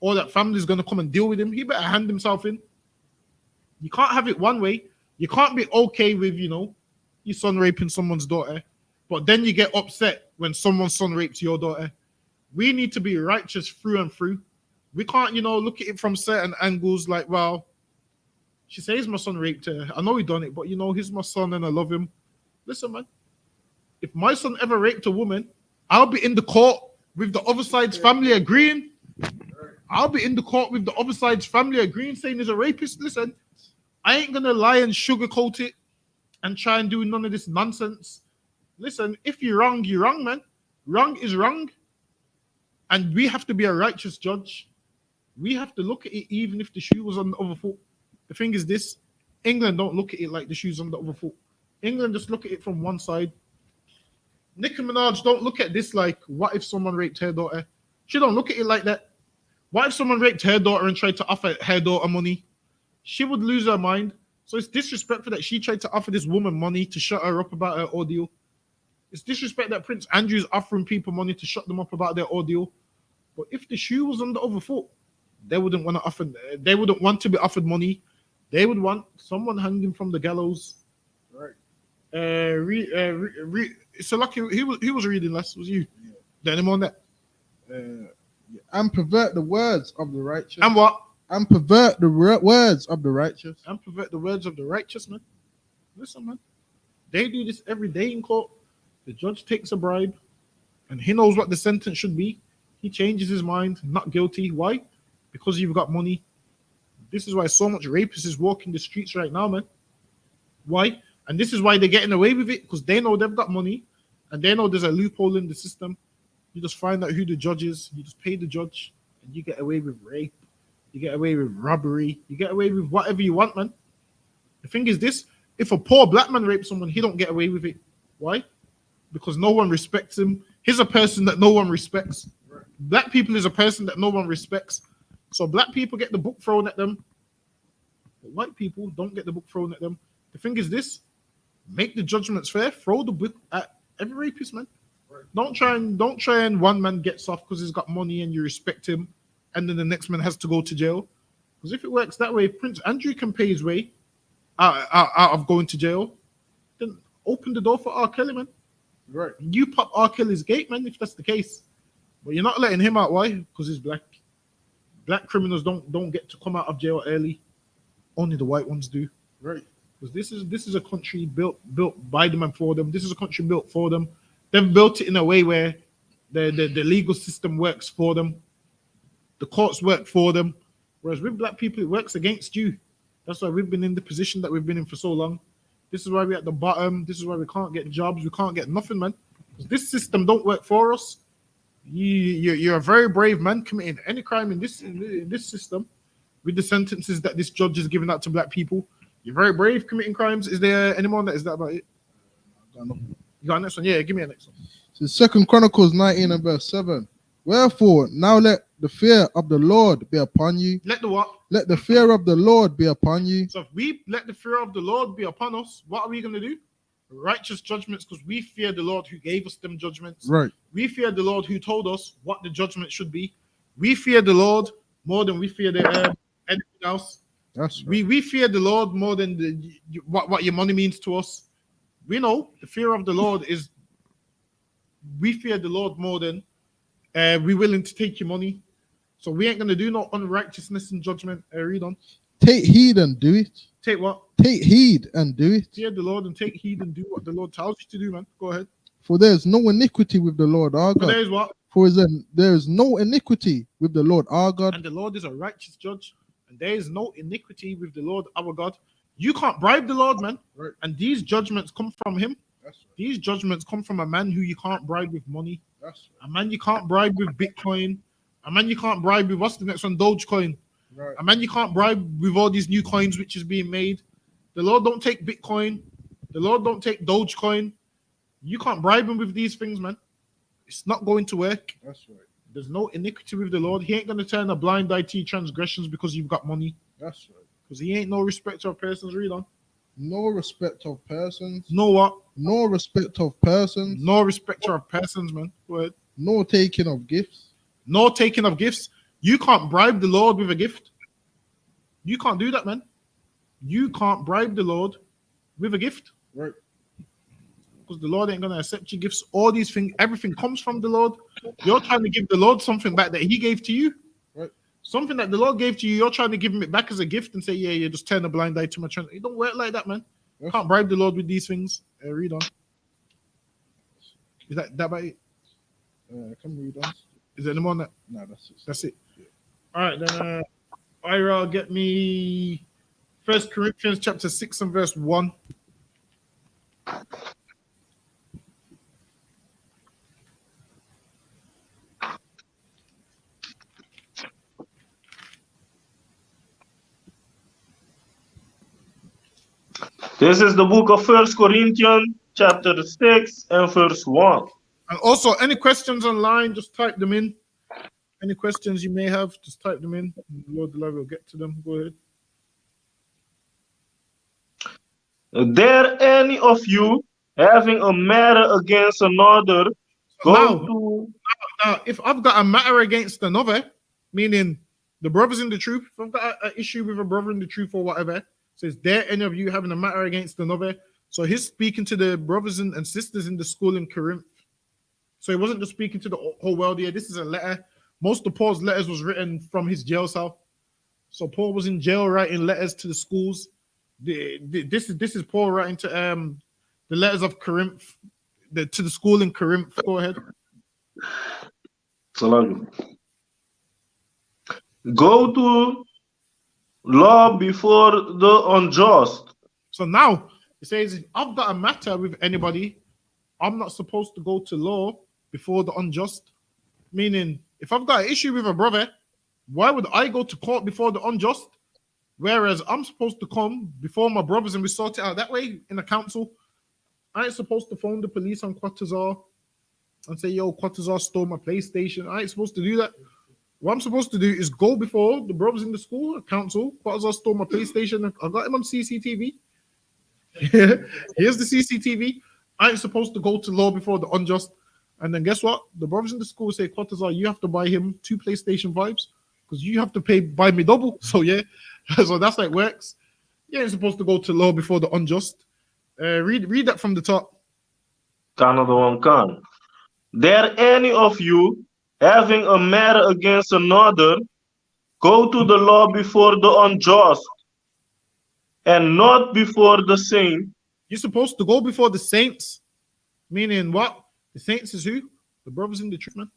Or that family's going to come and deal with him. He better hand himself in. You can't have it one way. You can't be okay with, your son raping someone's daughter, but then you get upset when someone's son rapes your daughter. We need to be righteous through and through. We can't, look at it from certain angles like, well, she says my son raped her. I know he done it, but, he's my son and I love him. Listen, man, if my son ever raped a woman, I'll be in the court with the other side's family agreeing. I'll be in the court with the other side's family agreeing, saying he's a rapist. Listen, I ain't going to lie and sugarcoat it and try and do none of this nonsense. Listen, if you're wrong, man. Wrong is wrong. And we have to be a righteous judge. We have to look at it even if the shoe was on the other foot. The thing is this, England don't look at it like the shoe's on the other foot. England just look at it from one side. Nicki Minaj don't look at this like, what if someone raped her daughter? She don't look at it like that. What if someone raped her daughter and tried to offer her daughter money? She would lose her mind. So it's disrespectful that she tried to offer this woman money to shut her up about her ordeal. It's disrespect that Prince Andrew's offering people money to shut them up about their ordeal. But if the shoe was on the other foot, they wouldn't want to offer. They wouldn't want to be offered money. They would want someone hanging from the gallows. Right. So lucky he was reading less. Was you? Yeah. Did anyone that? And pervert the words of the righteous. And what? And pervert the words of the righteous. And pervert the words of the righteous, man. Listen, man. They do this every day in court. The judge takes a bribe, and he knows what the sentence should be. He changes his mind, not guilty. Why? Because you've got money. This is why so much rapists is walking the streets right now, man. Why? And this is why they're getting away with it, because they know they've got money, and they know there's a loophole in the system. You just find out who the judge is. You just pay the judge, and you get away with rape. You get away with robbery. You get away with whatever you want, man. The thing is this, if a poor black man rapes someone, he don't get away with it. Why? Because no one respects him. He's a person that no one respects. Black people is a person that no one respects. So black people get the book thrown at them. But white people don't get the book thrown at them. The thing is this, make the judgments fair. Throw the book at every rapist, man. Don't try and one man gets off because he's got money and you respect him, and then the next man has to go to jail. Because if it works that way, Prince Andrew can pay his way out of going to jail. Then open the door for R. Kelly, man. Right. You pop R. Kelly's gate, man, if that's the case. But you're not letting him out. Why? Because he's black. Black criminals don't get to come out of jail early. Only the white ones do. Right. Because this is a country built by them and for them. This is a country built for them. They've built it in a way where the legal system works for them. The courts work for them. Whereas with black people, it works against you. That's why we've been in the position that we've been in for so long. This is why we're at the bottom. This is why we can't get jobs. We can't get nothing, man. Because this system don't work for us. You're a very brave man committing any crime in this system with the sentences that this judge is giving out to black people. You're very brave committing crimes. Is there anyone that is that about it? You got a next one? Yeah, give me a next one. So 2 Chronicles 19 and verse 7. Wherefore, now let the fear of the Lord be upon you. Let the what? let the fear of the Lord be upon you. So if we let the fear of the Lord be upon us, what are we going to do? Righteous judgments, because we fear the Lord who gave us them judgments. Right. We fear the Lord who told us what the judgment should be. We fear the Lord more than we fear the anything else. That's right. We fear the Lord more than what your money means to us. We know the fear of the Lord is, we fear the Lord more than we willing to take your money. So we ain't going to do no unrighteousness and judgment. Read on. Take heed and do it. Take what? Take heed and do it. Fear the Lord and take heed and do what the Lord tells you to do, man. Go ahead. For there is no iniquity with the Lord our But God. there is what? There is no iniquity with the Lord our God. And the Lord is a righteous judge. And there is no iniquity with the Lord our God. You can't bribe the Lord, man. Right. And these judgments come from him. That's right. These judgments come from a man who you can't bribe with money. That's A man you can't bribe with Bitcoin. A man you can't bribe with, what's the next one? Dogecoin. right. A man you can't bribe with all these new coins which is being made. The Lord don't take Bitcoin. The Lord don't take Dogecoin. You can't bribe him with these things, man. It's not going to work. That's right. There's no iniquity with the Lord. He ain't going to turn a blind eye to your transgressions because you've got money. That's right. Because he ain't no respecter of persons. Read on. No respect of persons. No what? No respect of persons. No respecter of persons, man. Go ahead. No taking of gifts. No taking of gifts. You can't bribe the Lord with a gift. You can't do that, man. You can't bribe the Lord with a gift. Right. Because the Lord ain't going to accept your gifts. All these things, everything comes from the Lord. You're trying to give the Lord something back that he gave to you. Right. Something that the Lord gave to you, you're trying to give him it back as a gift and say, yeah, you just turn a blind eye to my chance. It don't work like that, man. You can't bribe the Lord with these things. Read on. Is that about it? Can we read on? Is there any more on that? No, that's it. That's it. All right, then Ira, get me 1 Corinthians chapter 6 and verse 1. This is the book of 1 Corinthians, chapter 6 and verse 1. And also, any questions online, just type them in. Any questions you may have, just type them in. Lord, the Lord will get to them. Go ahead. There any of you having a matter against another, go Now, if I've got a matter against another, meaning the brothers in the truth, if I've got an issue with a brother in the truth or whatever, says there any of you having a matter against another. So he's speaking to the brothers and sisters in the school in Corinth. So he wasn't just speaking to the whole world here. This is a letter. Most of Paul's letters was written from his jail cell. So Paul was in jail writing letters to the schools. This is Paul writing to the letters of Corinth, to the school in Corinth. Go ahead. Go to law before the unjust. So now it says, if I've got a matter with anybody, I'm not supposed to go to law before the unjust. Meaning, if I've got an issue with a brother, why would I go to court before the unjust? Whereas I'm supposed to come before my brothers and we sort it out that way in the council. I ain't supposed to phone the police on Quatazar and say, yo, Quatazar stole my PlayStation. I ain't supposed to do that. What I'm supposed to do is go before the brothers in the school council. Quatazar stole my PlayStation. I got him on CCTV. Here's the CCTV. I ain't supposed to go to law before the unjust. And then guess what? The brothers in the school say, Quatazar, you have to buy him 2 PlayStation 5s because you have to buy me double. So yeah, so that's how it works. You ain't supposed to go to law before the unjust. Read that from the top. Another one can. There any of you having a matter against another, go to the law before the unjust, and not before the saint. You're supposed to go before the saints. Meaning what? The saints is who? The brothers in the truth, man.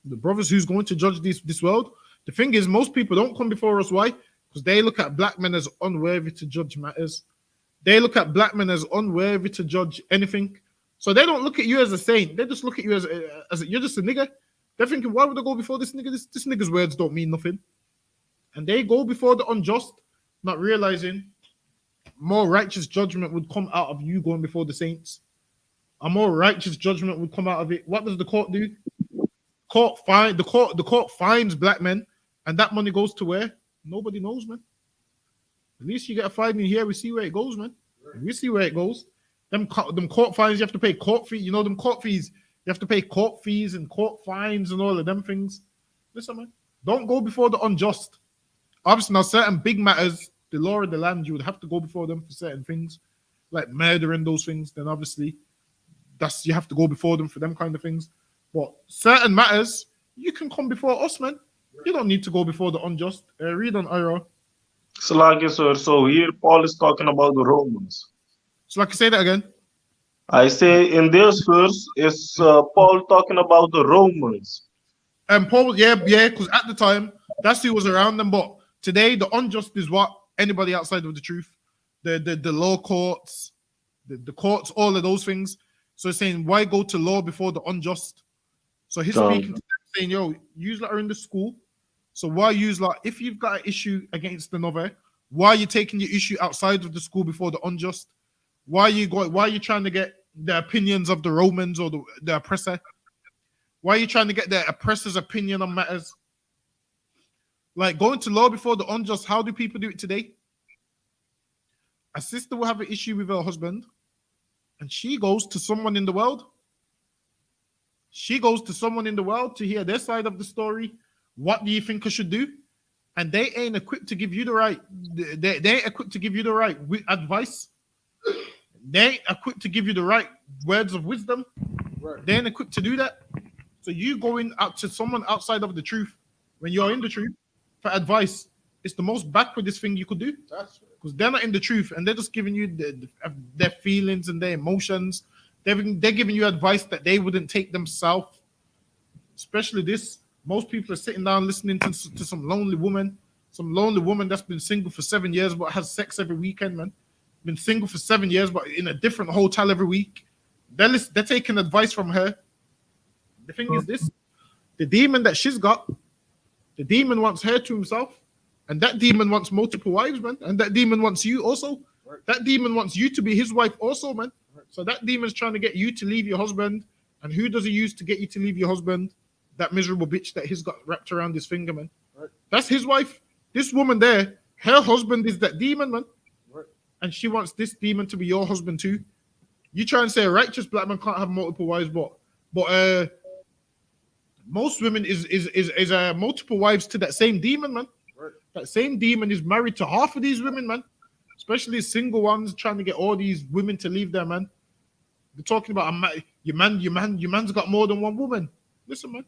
The brothers who's going to judge this world. The thing is, most people don't come before us. Why? Because they look at black men as unworthy to judge matters. They look at black men as unworthy to judge anything. So they don't look at you as a saint. They just look at you as you're just a nigger. They're thinking, why would I go before this nigga? This nigga's words don't mean nothing. And they go before the unjust, not realizing more righteous judgment would come out of you going before the saints. A more righteous judgment would come out of it. What does the court do? The court fines black men, and that money goes to where? Nobody knows, man. At least you get a fine in here. We see where it goes, man. We see where it goes. Them court fines, you have to pay court fees. You know them court fees. You have to pay court fees and court fines and all of them things. Listen, man. Don't go before the unjust. Obviously, now certain big matters, the law of the land, you would have to go before them for certain things, like murder and those things. Then obviously, you have to go before them for them kind of things. But certain matters, you can come before us, man. You don't need to go before the unjust. Read on Ira. Salakia, sir. So here Paul is talking about the Romans. So, like, say that again. I say in this verse is Paul talking about the Romans. And Paul, yeah, because at the time, that's who was around them. But today, the unjust is what anybody outside of the truth, the law courts, the courts, all of those things. So he's saying, why go to law before the unjust? So he's speaking to them, saying, yo, use like are in the school. So why use like if you've got an issue against another, why are you taking your issue outside of the school before the unjust? Why are you trying to get the opinions of the Romans or the oppressor? Why are you trying to get the oppressor's opinion on matters? Like going to law before the unjust, how do people do it today? A sister will have an issue with her husband, and she goes to someone in the world. She goes to someone in the world to hear their side of the story. What do you think I should do? And they ain't equipped to give you the right. They ain't equipped to give you the right advice. They ain't equipped to give you the right words of wisdom. Right. They ain't equipped to do that. So you going out to someone outside of the truth when you're in the truth for advice. It's the most backwardest thing you could do. That's right. Because they're not in the truth and they're just giving you their feelings and their emotions. They're giving you advice that they wouldn't take themselves. Especially this. Most people are sitting down listening to some lonely woman that's been single for 7 years but has sex every weekend, man. Been single for 7 years but in a different hotel every week. They're taking advice from her. The thing is this, the demon that she's got, the demon wants her to himself, and that demon wants multiple wives, man. And that demon wants you also. Right. That demon wants you to be his wife also, man. Right. So that demon's trying to get you to leave your husband. And who does he use to get you to leave your husband? That miserable bitch that he's got wrapped around his finger, man. Right. That's his wife. This woman there, her husband is that demon, man. Right. And she wants this demon to be your husband too. You try and say a righteous black man can't have multiple wives, but most women is multiple wives to that same demon, man. Right. That same demon is married to half of these women, man. Especially single ones trying to get all these women to leave their man. They're talking about your man's got more than one woman. Listen, man.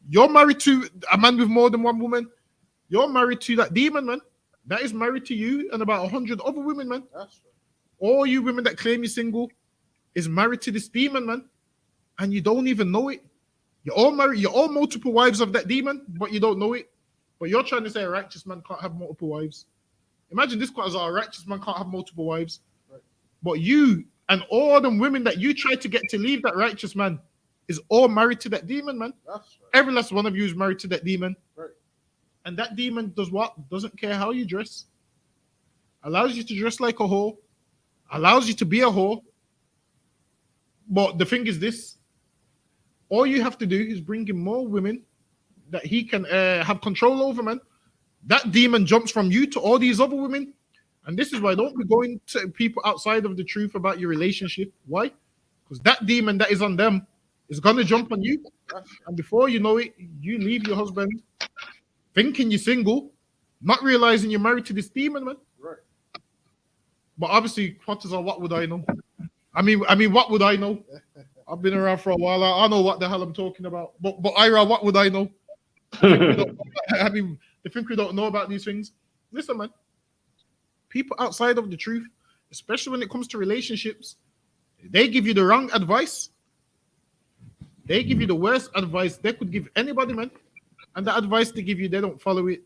You're married to a man with more than one woman. You're married to that demon, man. That is married to you and about 100 other women, man. That's right. All you women that claim you're single is married to this demon, man. And you don't even know it. You're all married. You're all multiple wives of that demon, but you don't know it. But you're trying to say a righteous man can't have multiple wives. Imagine this quite as a righteous man can't have multiple wives. Right. But you and all them women that you try to get to leave that righteous man is all married to that demon, man. That's right. Every last one of you is married to that demon. Right. And that demon does what? Doesn't care how you dress. Allows you to dress like a whore. Allows you to be a whore. But the thing is this. All you have to do is bring in more women that he can have control over, man. That demon jumps from you to all these other women. And this is why don't be going to people outside of the truth about your relationship. Why? Because that demon that is on them is going to jump on you. And before you know it, you leave your husband thinking you're single, not realizing you're married to this demon, man. Right. But obviously, what would I know? I mean, what would I know? I've been around for a while. I know what the hell I'm talking about. But Ira, what would I know? They think we don't know about these things. Listen, man. People outside of the truth, especially when it comes to relationships, they give you the wrong advice. They give you the worst advice they could give anybody, man. And the advice they give you, they don't follow it.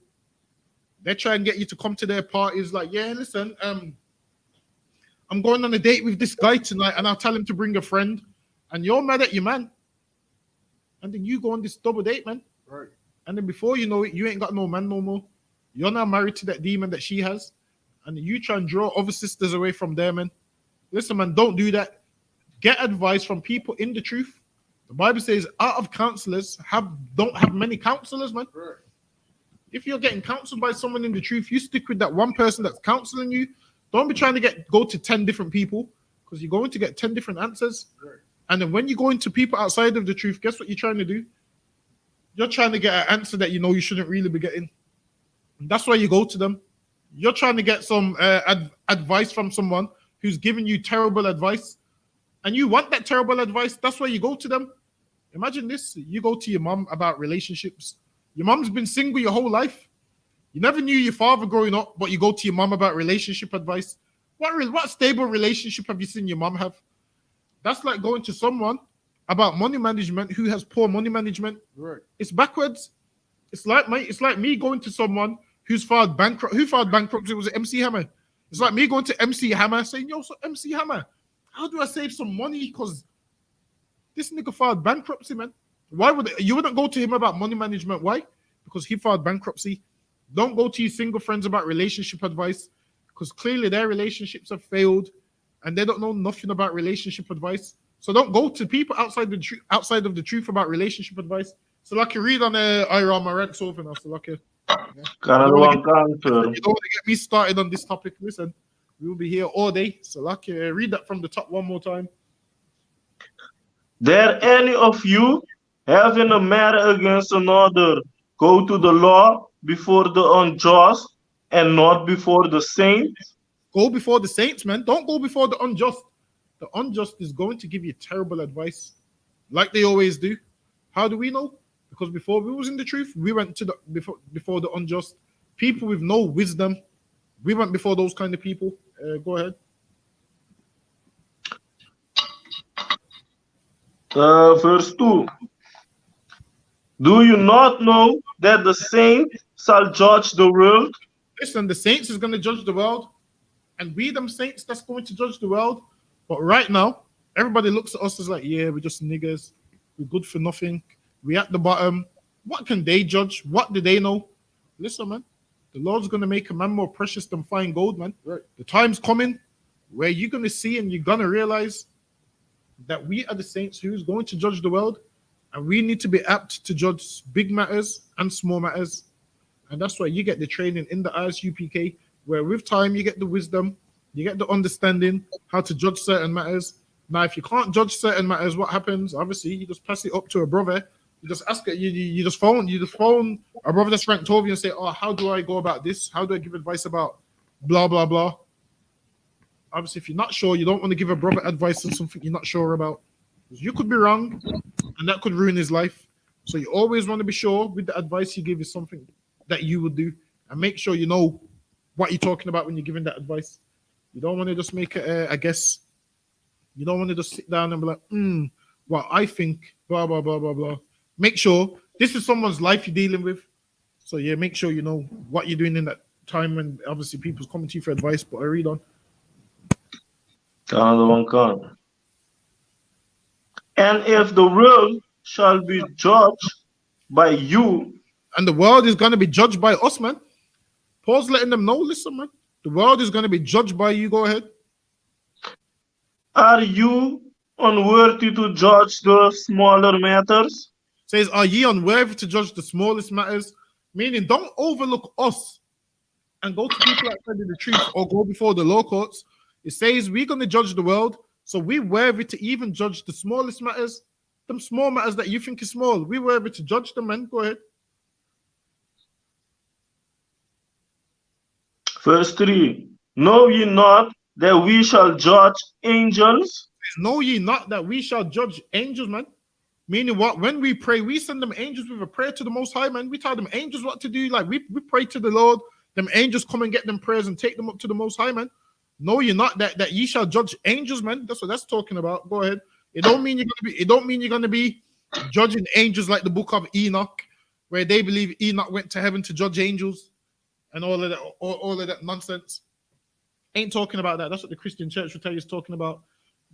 They try and get you to come to their parties like, yeah, listen, I'm going on a date with this guy tonight and I'll tell him to bring a friend. And you're mad at your man. And then you go on this double date, man. Right. And then before you know it, you ain't got no man no more. You're now married to that demon that she has. And you try and draw other sisters away from there, man. Listen, man, don't do that. Get advice from people in the truth. The Bible says, out of counselors, don't have many counselors, man. Right. If you're getting counseled by someone in the truth, you stick with that one person that's counseling you. Don't be trying to go to 10 different people, because you're going to get 10 different answers. And then when you go into people outside of the truth, guess what you're trying to do? You're trying to get an answer that you know you shouldn't really be getting. And that's why you go to them. You're trying to get some advice from someone who's giving you terrible advice, and you want that terrible advice. That's why you go to them. Imagine this. You go to your mom about relationships. Your mom's been single your whole life. You never knew your father growing up, but you go to your mom about relationship advice. What stable relationship have you seen your mom have? That's like going to someone about money management who has poor money management. Right. It's backwards. It's like me going to someone who's filed bankrupt. Who filed bankruptcy? Was it MC Hammer? It's like me going to MC Hammer saying, "Yo, so MC Hammer, how do I save some money? Because this nigga filed bankruptcy, man." Why would you wouldn't go to him about money management? Why? Because he filed bankruptcy. Don't go to your single friends about relationship advice, because clearly their relationships have failed and they don't know nothing about relationship advice. So don't go to people outside of the truth about relationship advice. So like you read on Ira Marek over now. So like you Another don't one want counter. to get me started on this topic. Listen, we will be here all day. So like read that from the top one more time. Dare any of you having a matter against another go to the law before the unjust and not before the saints? Go before the saints, man. Don't go before the unjust. The unjust is going to give you terrible advice, like they always do. How do we know? Because before we was in the truth, we went to the before the unjust. People with no wisdom, we went before those kind of people. Go ahead. Verse 2. Do you not know that the saint shall judge the world? Listen, the saints is going to judge the world, and we them saints that's going to judge the world. But right now, everybody looks at us as like, yeah, we're just niggers. We're good for nothing. We at the bottom. What can they judge? What do they know? Listen, man, the Lord's going to make a man more precious than fine gold, man. Right. The time's coming where you're going to see and you're going to realize that we are the saints who's going to judge the world, and we need to be apt to judge big matters and small matters. And that's why you get the training in the ISUPK, where with time you get the wisdom, you get the understanding how to judge certain matters. Now, if you can't judge certain matters, what happens? Obviously, you just pass it up to a brother. You just ask it. You just phone a brother that's ranked over you and say, "Oh, how do I go about this? How do I give advice about blah blah blah?" Obviously, if you're not sure, you don't want to give a brother advice on something you're not sure about, because you could be wrong, and that could ruin his life. So you always want to be sure with the advice you give is something that you would do, and make sure you know what you're talking about when you're giving that advice. You don't want to just make it a guess. You don't want to just sit down and be like, well, I think, blah, blah, blah, blah, blah. Make sure this is someone's life you're dealing with. So, yeah, make sure you know what you're doing in that time when obviously people's coming to you for advice. But I read on. Another one come. And if the world shall be judged by you, And the world is going to be judged by us, man. Paul's letting them know, listen, man. The world is going to be judged by you. Go ahead. are you unworthy to judge the smaller matters? Says, are ye unworthy to judge the smallest matters? Meaning, don't overlook us and go to people outside of the truth or go before the law courts. It says we're going to judge the world, so we're worthy to even judge the smallest matters. Them small matters that you think is small, we're worthy to judge them, man. Go ahead. Verse 3. Know ye not that we shall judge angels? Know ye not that we shall judge angels, man? Meaning what? When we pray, we send them angels with a prayer to the Most High, man. We tell them angels what to do. Like we pray to the Lord. Them angels come and get them prayers and take them up to the Most High, man. Know ye not that ye shall judge angels, man? That's what that's talking about. Go ahead. It don't mean you're gonna be judging angels like the book of Enoch, where they believe Enoch went to heaven to judge angels and all of that nonsense. Ain't talking about that. That's what the Christian church will tell you is talking about.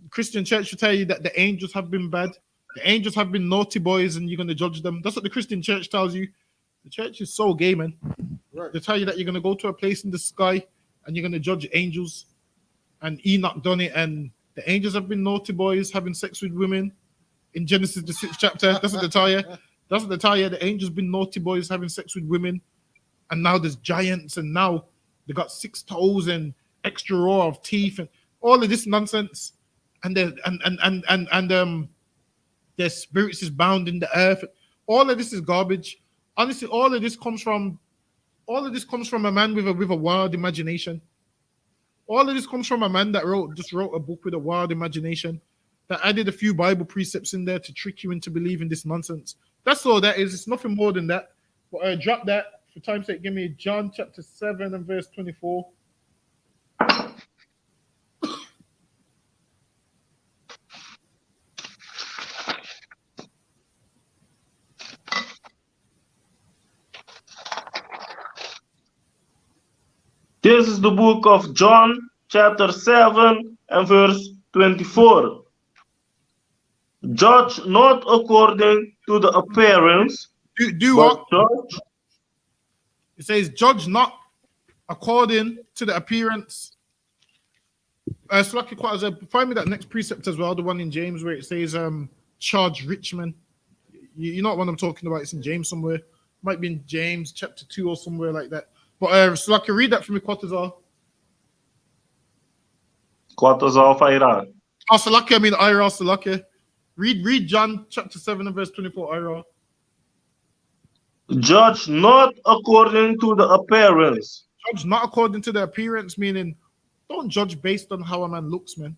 The Christian church will tell you that the angels have been bad. The angels have been naughty boys and you're going to judge them. That's what the Christian church tells you. The church is so gay, man. Right. They tell you that you're going to go to a place in the sky and you're going to judge angels. And Enoch done it. And the angels have been naughty boys having sex with women. In Genesis, the 6th chapter. That's what they tell you. That's what they tell you. The angels been naughty boys having sex with women. and now there's giants, and now they got 6 toes and extra row of teeth, and all of this nonsense, and their spirits is bound in the earth. All of this is garbage. Honestly, all of this comes from a man with a wild imagination. All of this comes from a man that wrote a book with a wild imagination, that added a few Bible precepts in there to trick you into believing this nonsense. That's all that is. It's nothing more than that. But drop that for time's sake. Give me John chapter 7 and verse 24. This is the book of John, chapter 7 and verse 24. Judge not according to the appearance, Do but what? judge. It says, judge not according to the appearance. Find me that next precept as well, the one in James where it says, charge rich men. You know what I'm talking about? It's in James somewhere. Might be in James chapter 2 or somewhere like that. But Salaki, read that for me, Quatazar. Quatazar Faira. Oh, Salaki, I mean Ira, Salaki. Read John chapter 7 and verse 24, Ira. Judge not according to the appearance. Judge not according to the appearance, meaning don't judge based on how a man looks, man.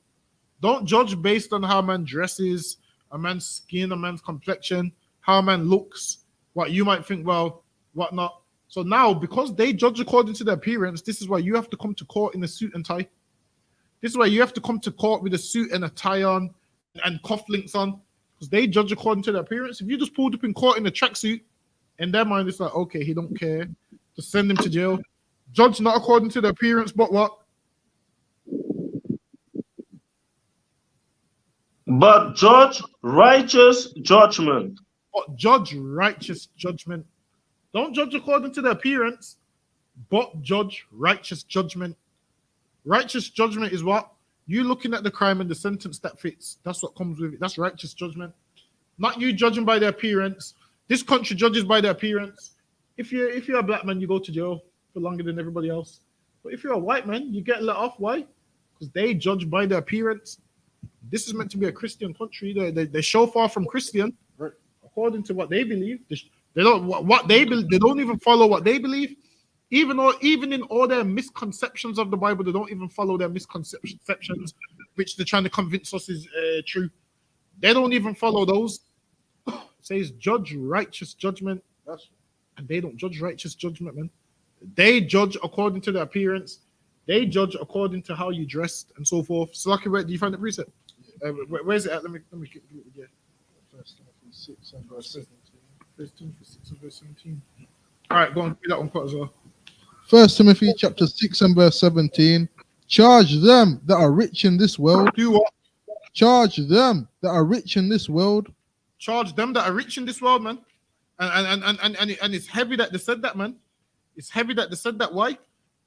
Don't judge based on how a man dresses, a man's skin, a man's complexion, how a man looks, what you might think, well, what not. So now, because they judge according to their appearance, this is why you have to come to court in a suit and tie. This is why you have to come to court with a suit and a tie on and cufflinks on, because they judge according to their appearance. If you just pulled up in court in a tracksuit, in their mind, it's like, okay, he don't care. Just send him to jail. Judge not according to the appearance, but what? But judge righteous judgment. But judge righteous judgment. Don't judge according to the appearance, but judge righteous judgment. Righteous judgment is what? You looking at the crime and the sentence that fits. That's what comes with it. That's righteous judgment. Not you judging by the appearance. This country judges by the appearance. If you're a black man, you go to jail for longer than everybody else. But if you're a white man, you get let off. Why? Because they judge by the appearance. This is meant to be a Christian country. They're so far from Christian, right, according to what they believe. They don't They don't even follow what they believe. Even in all their misconceptions of the Bible, they don't even follow their misconceptions, which they're trying to convince us is true. They don't even follow those. It says judge righteous judgment, and they don't judge righteous judgment, man. They judge according to their appearance. They judge according to how you dressed and so forth. So, lucky, where do you find the precept? Where's it at? Let me get it again. First Timothy 6 and verse 17. First Timothy 6 and verse 17. All right, go on, read that one quite as well. 1 Timothy chapter 6 and verse 17. Charge them that are rich in this world. Do what? Charge them that are rich in this world. Charge them that are rich in this world, man. And it's heavy that they said that, man. It's heavy that they said that. Why?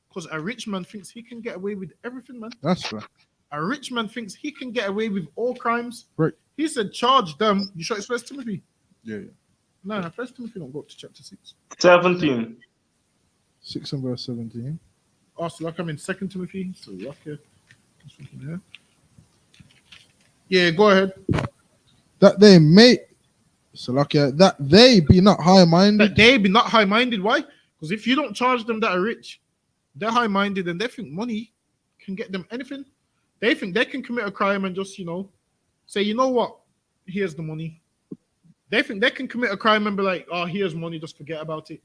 Because a rich man thinks he can get away with everything, man. That's right. A rich man thinks he can get away with all crimes. Right. He said, charge them. You sure it's 1 Timothy? Yeah. No, 1 Timothy don't go up to chapter 6. 17. 6 and verse 17. Oh, so like I'm in 2 Timothy. So okay. Yeah, go ahead. That they may, that they be not high-minded. That they be not high-minded. Why? Because if you don't charge them that are rich, they're high-minded and they think money can get them anything. They think they can commit a crime and just, say, you know what? Here's the money. They think they can commit a crime and be like, oh, here's money, just forget about it.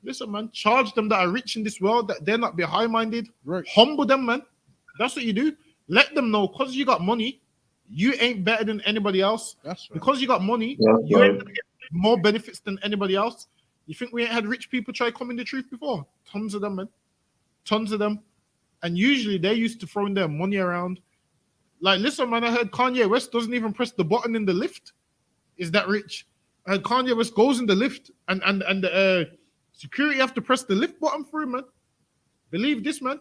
Listen, man, charge them that are rich in this world, that they're not be high-minded. Right. Humble them, man. That's what you do. Let them know, because you got money, you ain't better than anybody else. That's right. Because you got money, That's you right. ain't gonna get more benefits than anybody else. You think we ain't had rich people try coming the truth before? Tons of them, man. Tons of them. And usually they're used to throwing their money around. Like, listen, man, I heard Kanye West doesn't even press the button in the lift. Is that rich? I heard Kanye West goes in the lift and the security have to press the lift button for him, man. Believe this, man.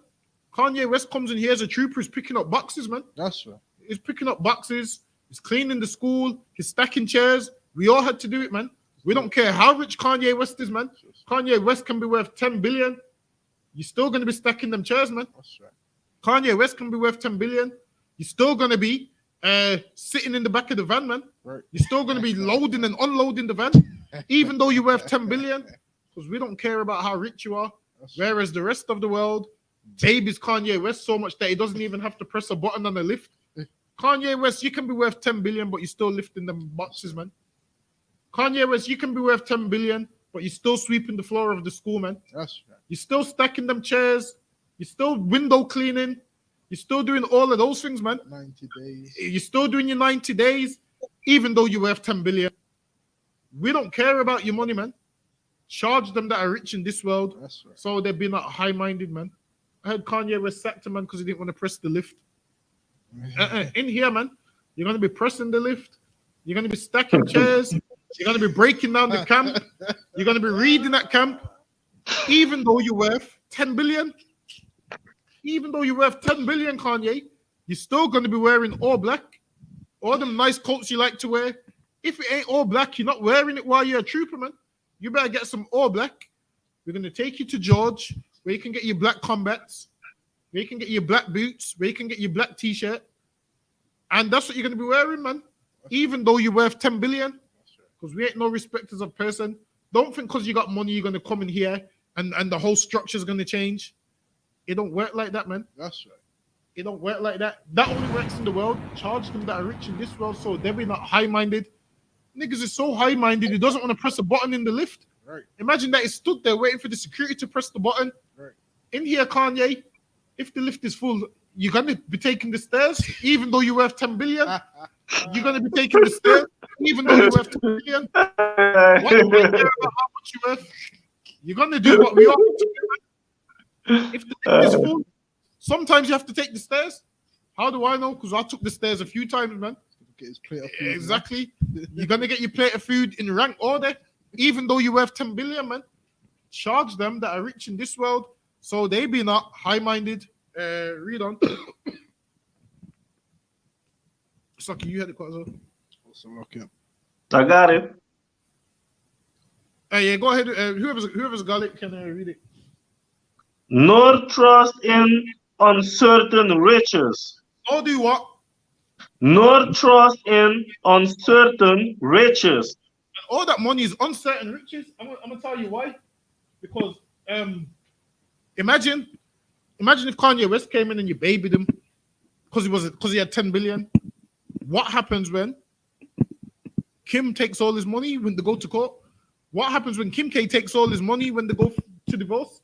Kanye West comes in here as a trooper, is picking up boxes, man. That's right. He's picking up boxes. He's cleaning the school. He's stacking chairs. We all had to do it, man. We don't care how rich Kanye West is, man. Kanye West can be worth 10 billion. You're still going to be stacking them chairs, man. That's right. Kanye West can be worth 10 billion. You're still going to be sitting in the back of the van, man. Right. You're still going to be loading and unloading the van, even though you're worth 10 billion, because we don't care about how rich you are. That's right. Whereas the rest of the world babies Kanye West so much that he doesn't even have to press a button on the lift. Kanye West, you can be worth 10 billion, but you're still lifting them boxes, man. Kanye West, you can be worth 10 billion, but you're still sweeping the floor of the school, man. That's right. You're still stacking them chairs. You're still window cleaning. You're still doing all of those things, man. 90 days. You're still doing your 90 days, even though you're worth 10 billion. We don't care about your money, man. Charge them that are rich in this world. That's right. So they're being high-minded, man. I heard Kanye West sacked him, man, because he didn't want to press the lift. In here, man, you're going to be pressing the lift. You're going to be stacking chairs. You're going to be breaking down the camp. You're going to be reading that camp. Even though you're worth 10 billion. Even though you're worth 10 billion, Kanye, you're still going to be wearing all black. All them nice coats you like to wear. If it ain't all black, you're not wearing it while you're a trooper, man. You better get some all black. We're going to take you to George, where you can get your black combats, where you can get your black boots, where you can get your black t-shirt. And that's what you're going to be wearing, man. Even though you're worth 10 billion. Because we ain't no respecters of person. Don't think because you got money, you're going to come in here and the whole structure is going to change. It don't work like that, man. That's right. It don't work like that. That only works in the world. Charge them that are rich in this world, so they'll be not high-minded. Niggas is so high-minded, he doesn't want to press a button in the lift. Right. Imagine that he stood there waiting for the security to press the button. Right. In here, Kanye, if the lift is full, you're going to be taking the stairs, even though you're worth 10 billion. You're going to be taking the stairs, even though you're worth 10 billion. What do we care about how much you're worth? You're going to do what we are. If the lift is full, sometimes you have to take the stairs. How do I know? Because I took the stairs a few times, man. Get his plate of food, Exactly. You're going to get your plate of food in rank order, even though you're worth 10 billion, man. Charge them that are rich in this world, so they be not high-minded. Read on. Sucky, you had it quite as well. Awesome, okay. I got it. Yeah, go ahead. Whoever's got it can read it. Nor trust in uncertain riches. Or do what? Nor trust in uncertain riches. All that money is uncertain riches. I'm gonna tell you why. Because imagine if Kanye West came in and you babied him because he had 10 billion. What happens when Kim takes all his money when they go to court? What happens when Kim K takes all his money when they go to divorce?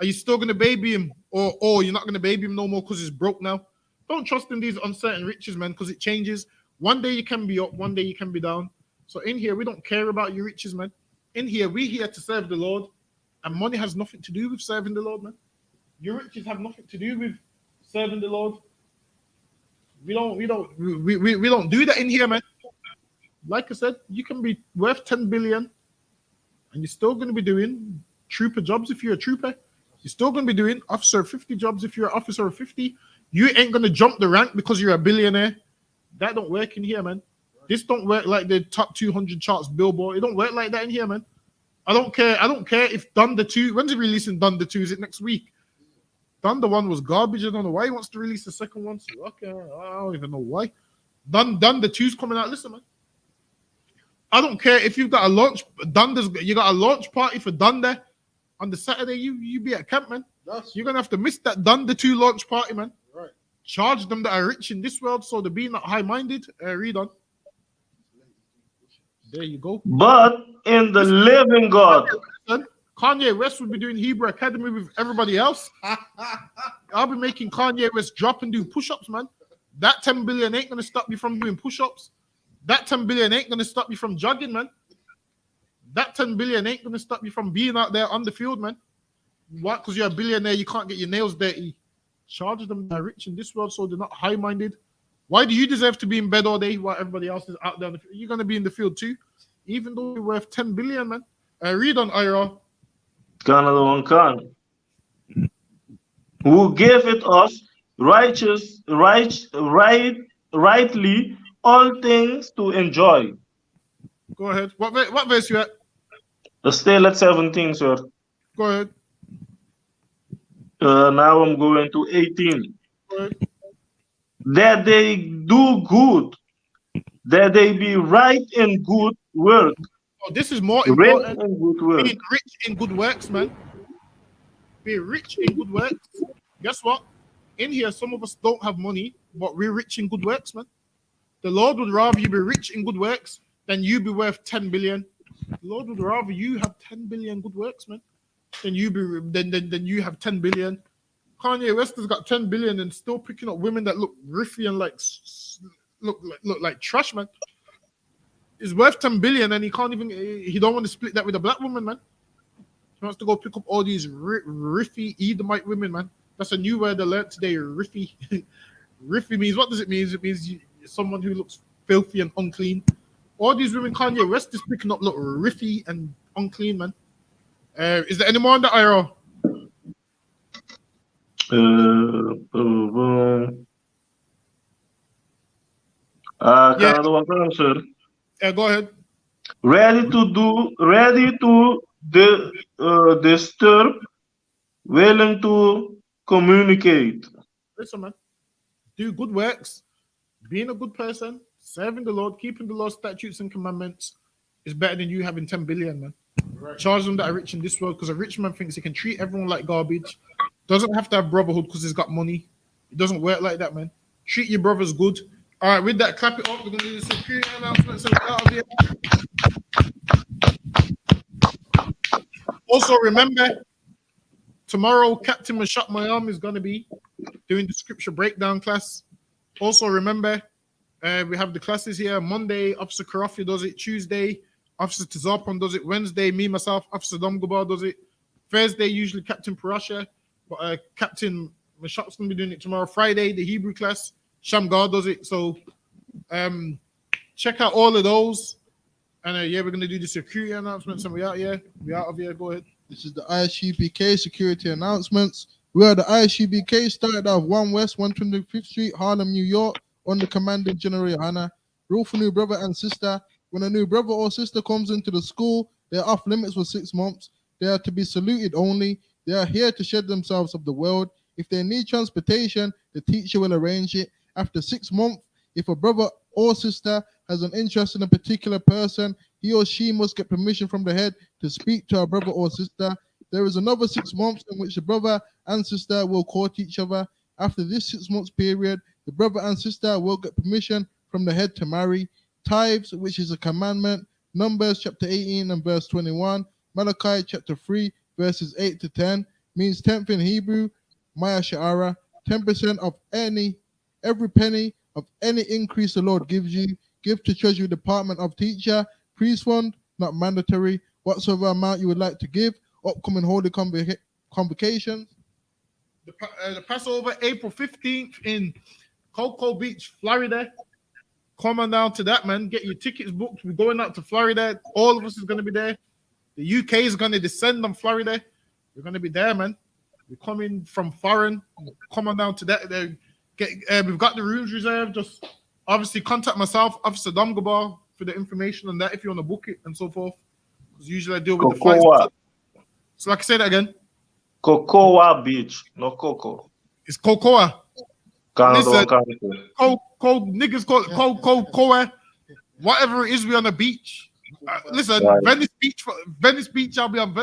Are you still gonna baby him, or you're not gonna baby him no more because he's broke now? Don't trust in these uncertain riches, man, because it changes. One day you can be up, one day you can be down. So in here, we don't care about your riches, man. In here, we're here to serve the Lord, and money has nothing to do with serving the Lord, man. Your riches have nothing to do with serving the Lord. We don't do that in here, man. Like I said, you can be worth 10 billion, and you're still going to be doing trooper jobs if you're a trooper. You're still going to be doing officer 50 jobs if you're an officer of 50. You ain't going to jump the rank because you're a billionaire. That don't work in here, man. This don't work like the top 200 charts billboard. It don't work like that in here, man. I don't care if Thunder 2, when's he releasing Thunder 2? Is it next week? Thunder 1 was garbage. I don't know why he wants to release the second one. So, okay, I don't even know why. Thunder 2's coming out. Listen, man. I don't care if you've got a launch, you got a launch party for Thunder on the Saturday, you be at camp, man. You're going to have to miss that Thunder 2 launch party, man. Right. Charge them that are rich in this world so they're being not high-minded. Read on. There you go. But in the living God. Kanye West would be doing Hebrew Academy with everybody else. I'll be making Kanye West drop and do push-ups, man. That 10 billion ain't going to stop you from doing push-ups. That 10 billion ain't going to stop you from jogging, man. That 10 billion ain't going to stop you from being out there on the field, man. What? Because you're a billionaire, you can't get your nails dirty. Charge them that are rich in this world so they're not high-minded. Why do you deserve to be in bed all day while everybody else is out there on the field? You're going to be in the field too, even though you're worth 10 billion, man. Read on, Ira. Another one can. Who gave it us rightly all things to enjoy. Go ahead. What verse you at? Still at 17, sir. Go ahead. Now I'm going to 18. Go ahead. That they do good, that they be right in good work, Oh, this is more rich important. in good work. Being rich in good works, man. Be rich in good works. Guess what? In here, some of us don't have money, but we're rich in good works, man. The Lord would rather you be rich in good works than you be worth 10 billion. The Lord would rather you have 10 billion good works, man, than you be than you have 10 billion. Kanye West has got 10 billion and still picking up women that look riffy and look like trash, man. He's worth 10 billion and he don't want to split that with a black woman, man. He wants to go pick up all these riffy Edomite women, man. That's a new word I learned today. Riffy. Riffy means, what does it mean? It means someone who looks filthy and unclean. All these women Kanye West is picking up look riffy and unclean, man. Is there any more on the IRO? Another one, sir. Yeah, go ahead. Ready to disturb, willing to communicate. Listen, man. Do good works. Being a good person, serving the Lord, keeping the Lord's statutes and commandments is better than you having 10 billion, man. Right. Charge them that are rich in this world, because a rich man thinks he can treat everyone like garbage. Doesn't have to have brotherhood because he's got money. It doesn't work like that, man. Treat your brothers good. All right, with that, clap it up. We're going to do the security announcement. So out of here. Also, remember, tomorrow, Captain Mashak Mayam is going to be doing the scripture breakdown class. Also, remember, we have the classes here. Monday, Officer Karafi does it. Tuesday, Officer Tazarpon does it. Wednesday, me, myself, Officer Domgobar does it. Thursday, usually Captain Parasha. But Captain Mashak's going to be doing it tomorrow. Friday, the Hebrew class. Shamgar does it. So check out all of those. And yeah, we're going to do the security announcements. And we out here. We out of here. Go ahead. This is the ISUPK security announcements. We are the ISUPK, started off 1 West 125th Street, Harlem, New York, under Commanding General Hannah. Rule for new brother and sister. When a new brother or sister comes into the school, they are off limits for 6 months. They are to be saluted only. They are here to shed themselves of the world. If they need transportation, the teacher will arrange it. After 6 months, if a brother or sister has an interest in a particular person, he or she must get permission from the head to speak to a brother or sister. There is another 6 months in which the brother and sister will court each other. After this 6 months period, the brother and sister will get permission from the head to marry. Tithes, which is a commandment. Numbers chapter 18 and verse 21. Malachi chapter 3 verses 8 to 10 means 10th in Hebrew. Maya Sha'ara, 10% of every penny of any increase the Lord gives you. Give to Treasury Department of Teacher, Priest Fund, not mandatory. Whatsoever amount you would like to give. Upcoming holy convocations. The Passover, April 15th in Cocoa Beach, Florida. Come on down to that, man. Get your tickets booked. We're going out to Florida. All of us is going to be there. The UK is going to descend on Florida. We're going to be there, man. We're coming from foreign. Come on down to that. We've got the rooms reserved. Just obviously contact myself, Officer Domgabar, for the information on that if you want to book it and so forth. Because usually I deal with the flights. So like I say that again. Cocoa Beach, no Coco. It's Cocoa. Listen, niggas call it Cocoa. Whatever it is, we on the beach. Listen, right. Venice Beach. I'll be on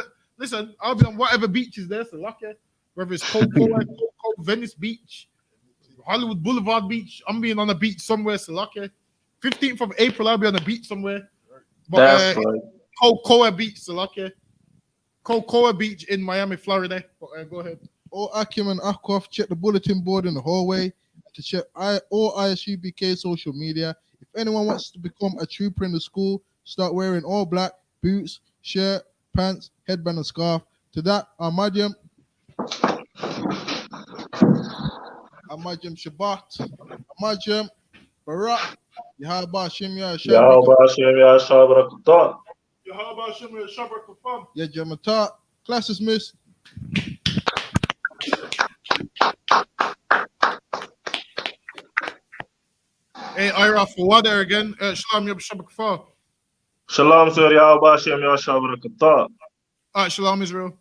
whatever beach is there. So lucky, whether it's Cocoa, Venice Beach, Hollywood Boulevard Beach. I'm being on a beach somewhere. So lucky. 15th of April, I'll be on a beach somewhere. But, that's right. Cocoa Beach, so lucky. Cocoa Beach in Miami, Florida. Go ahead. All Akim and Akhoff, check the bulletin board in the hallway to check all ISUPK social media. If anyone wants to become a trooper in the school, start wearing all black, boots, shirt, pants, headband, and scarf. To that, Ahmadiyam Shabbat, Ahmadiyam Barak, Yahaba Shem Yashabrakata. Ya Jamata. Class is missed. Hey, Ira, for water again. Shalom Yom Shabbat Kafar. Shalom, sir. Yahweh Hashem, Yahshua Barakatah. All right, shalom, Israel.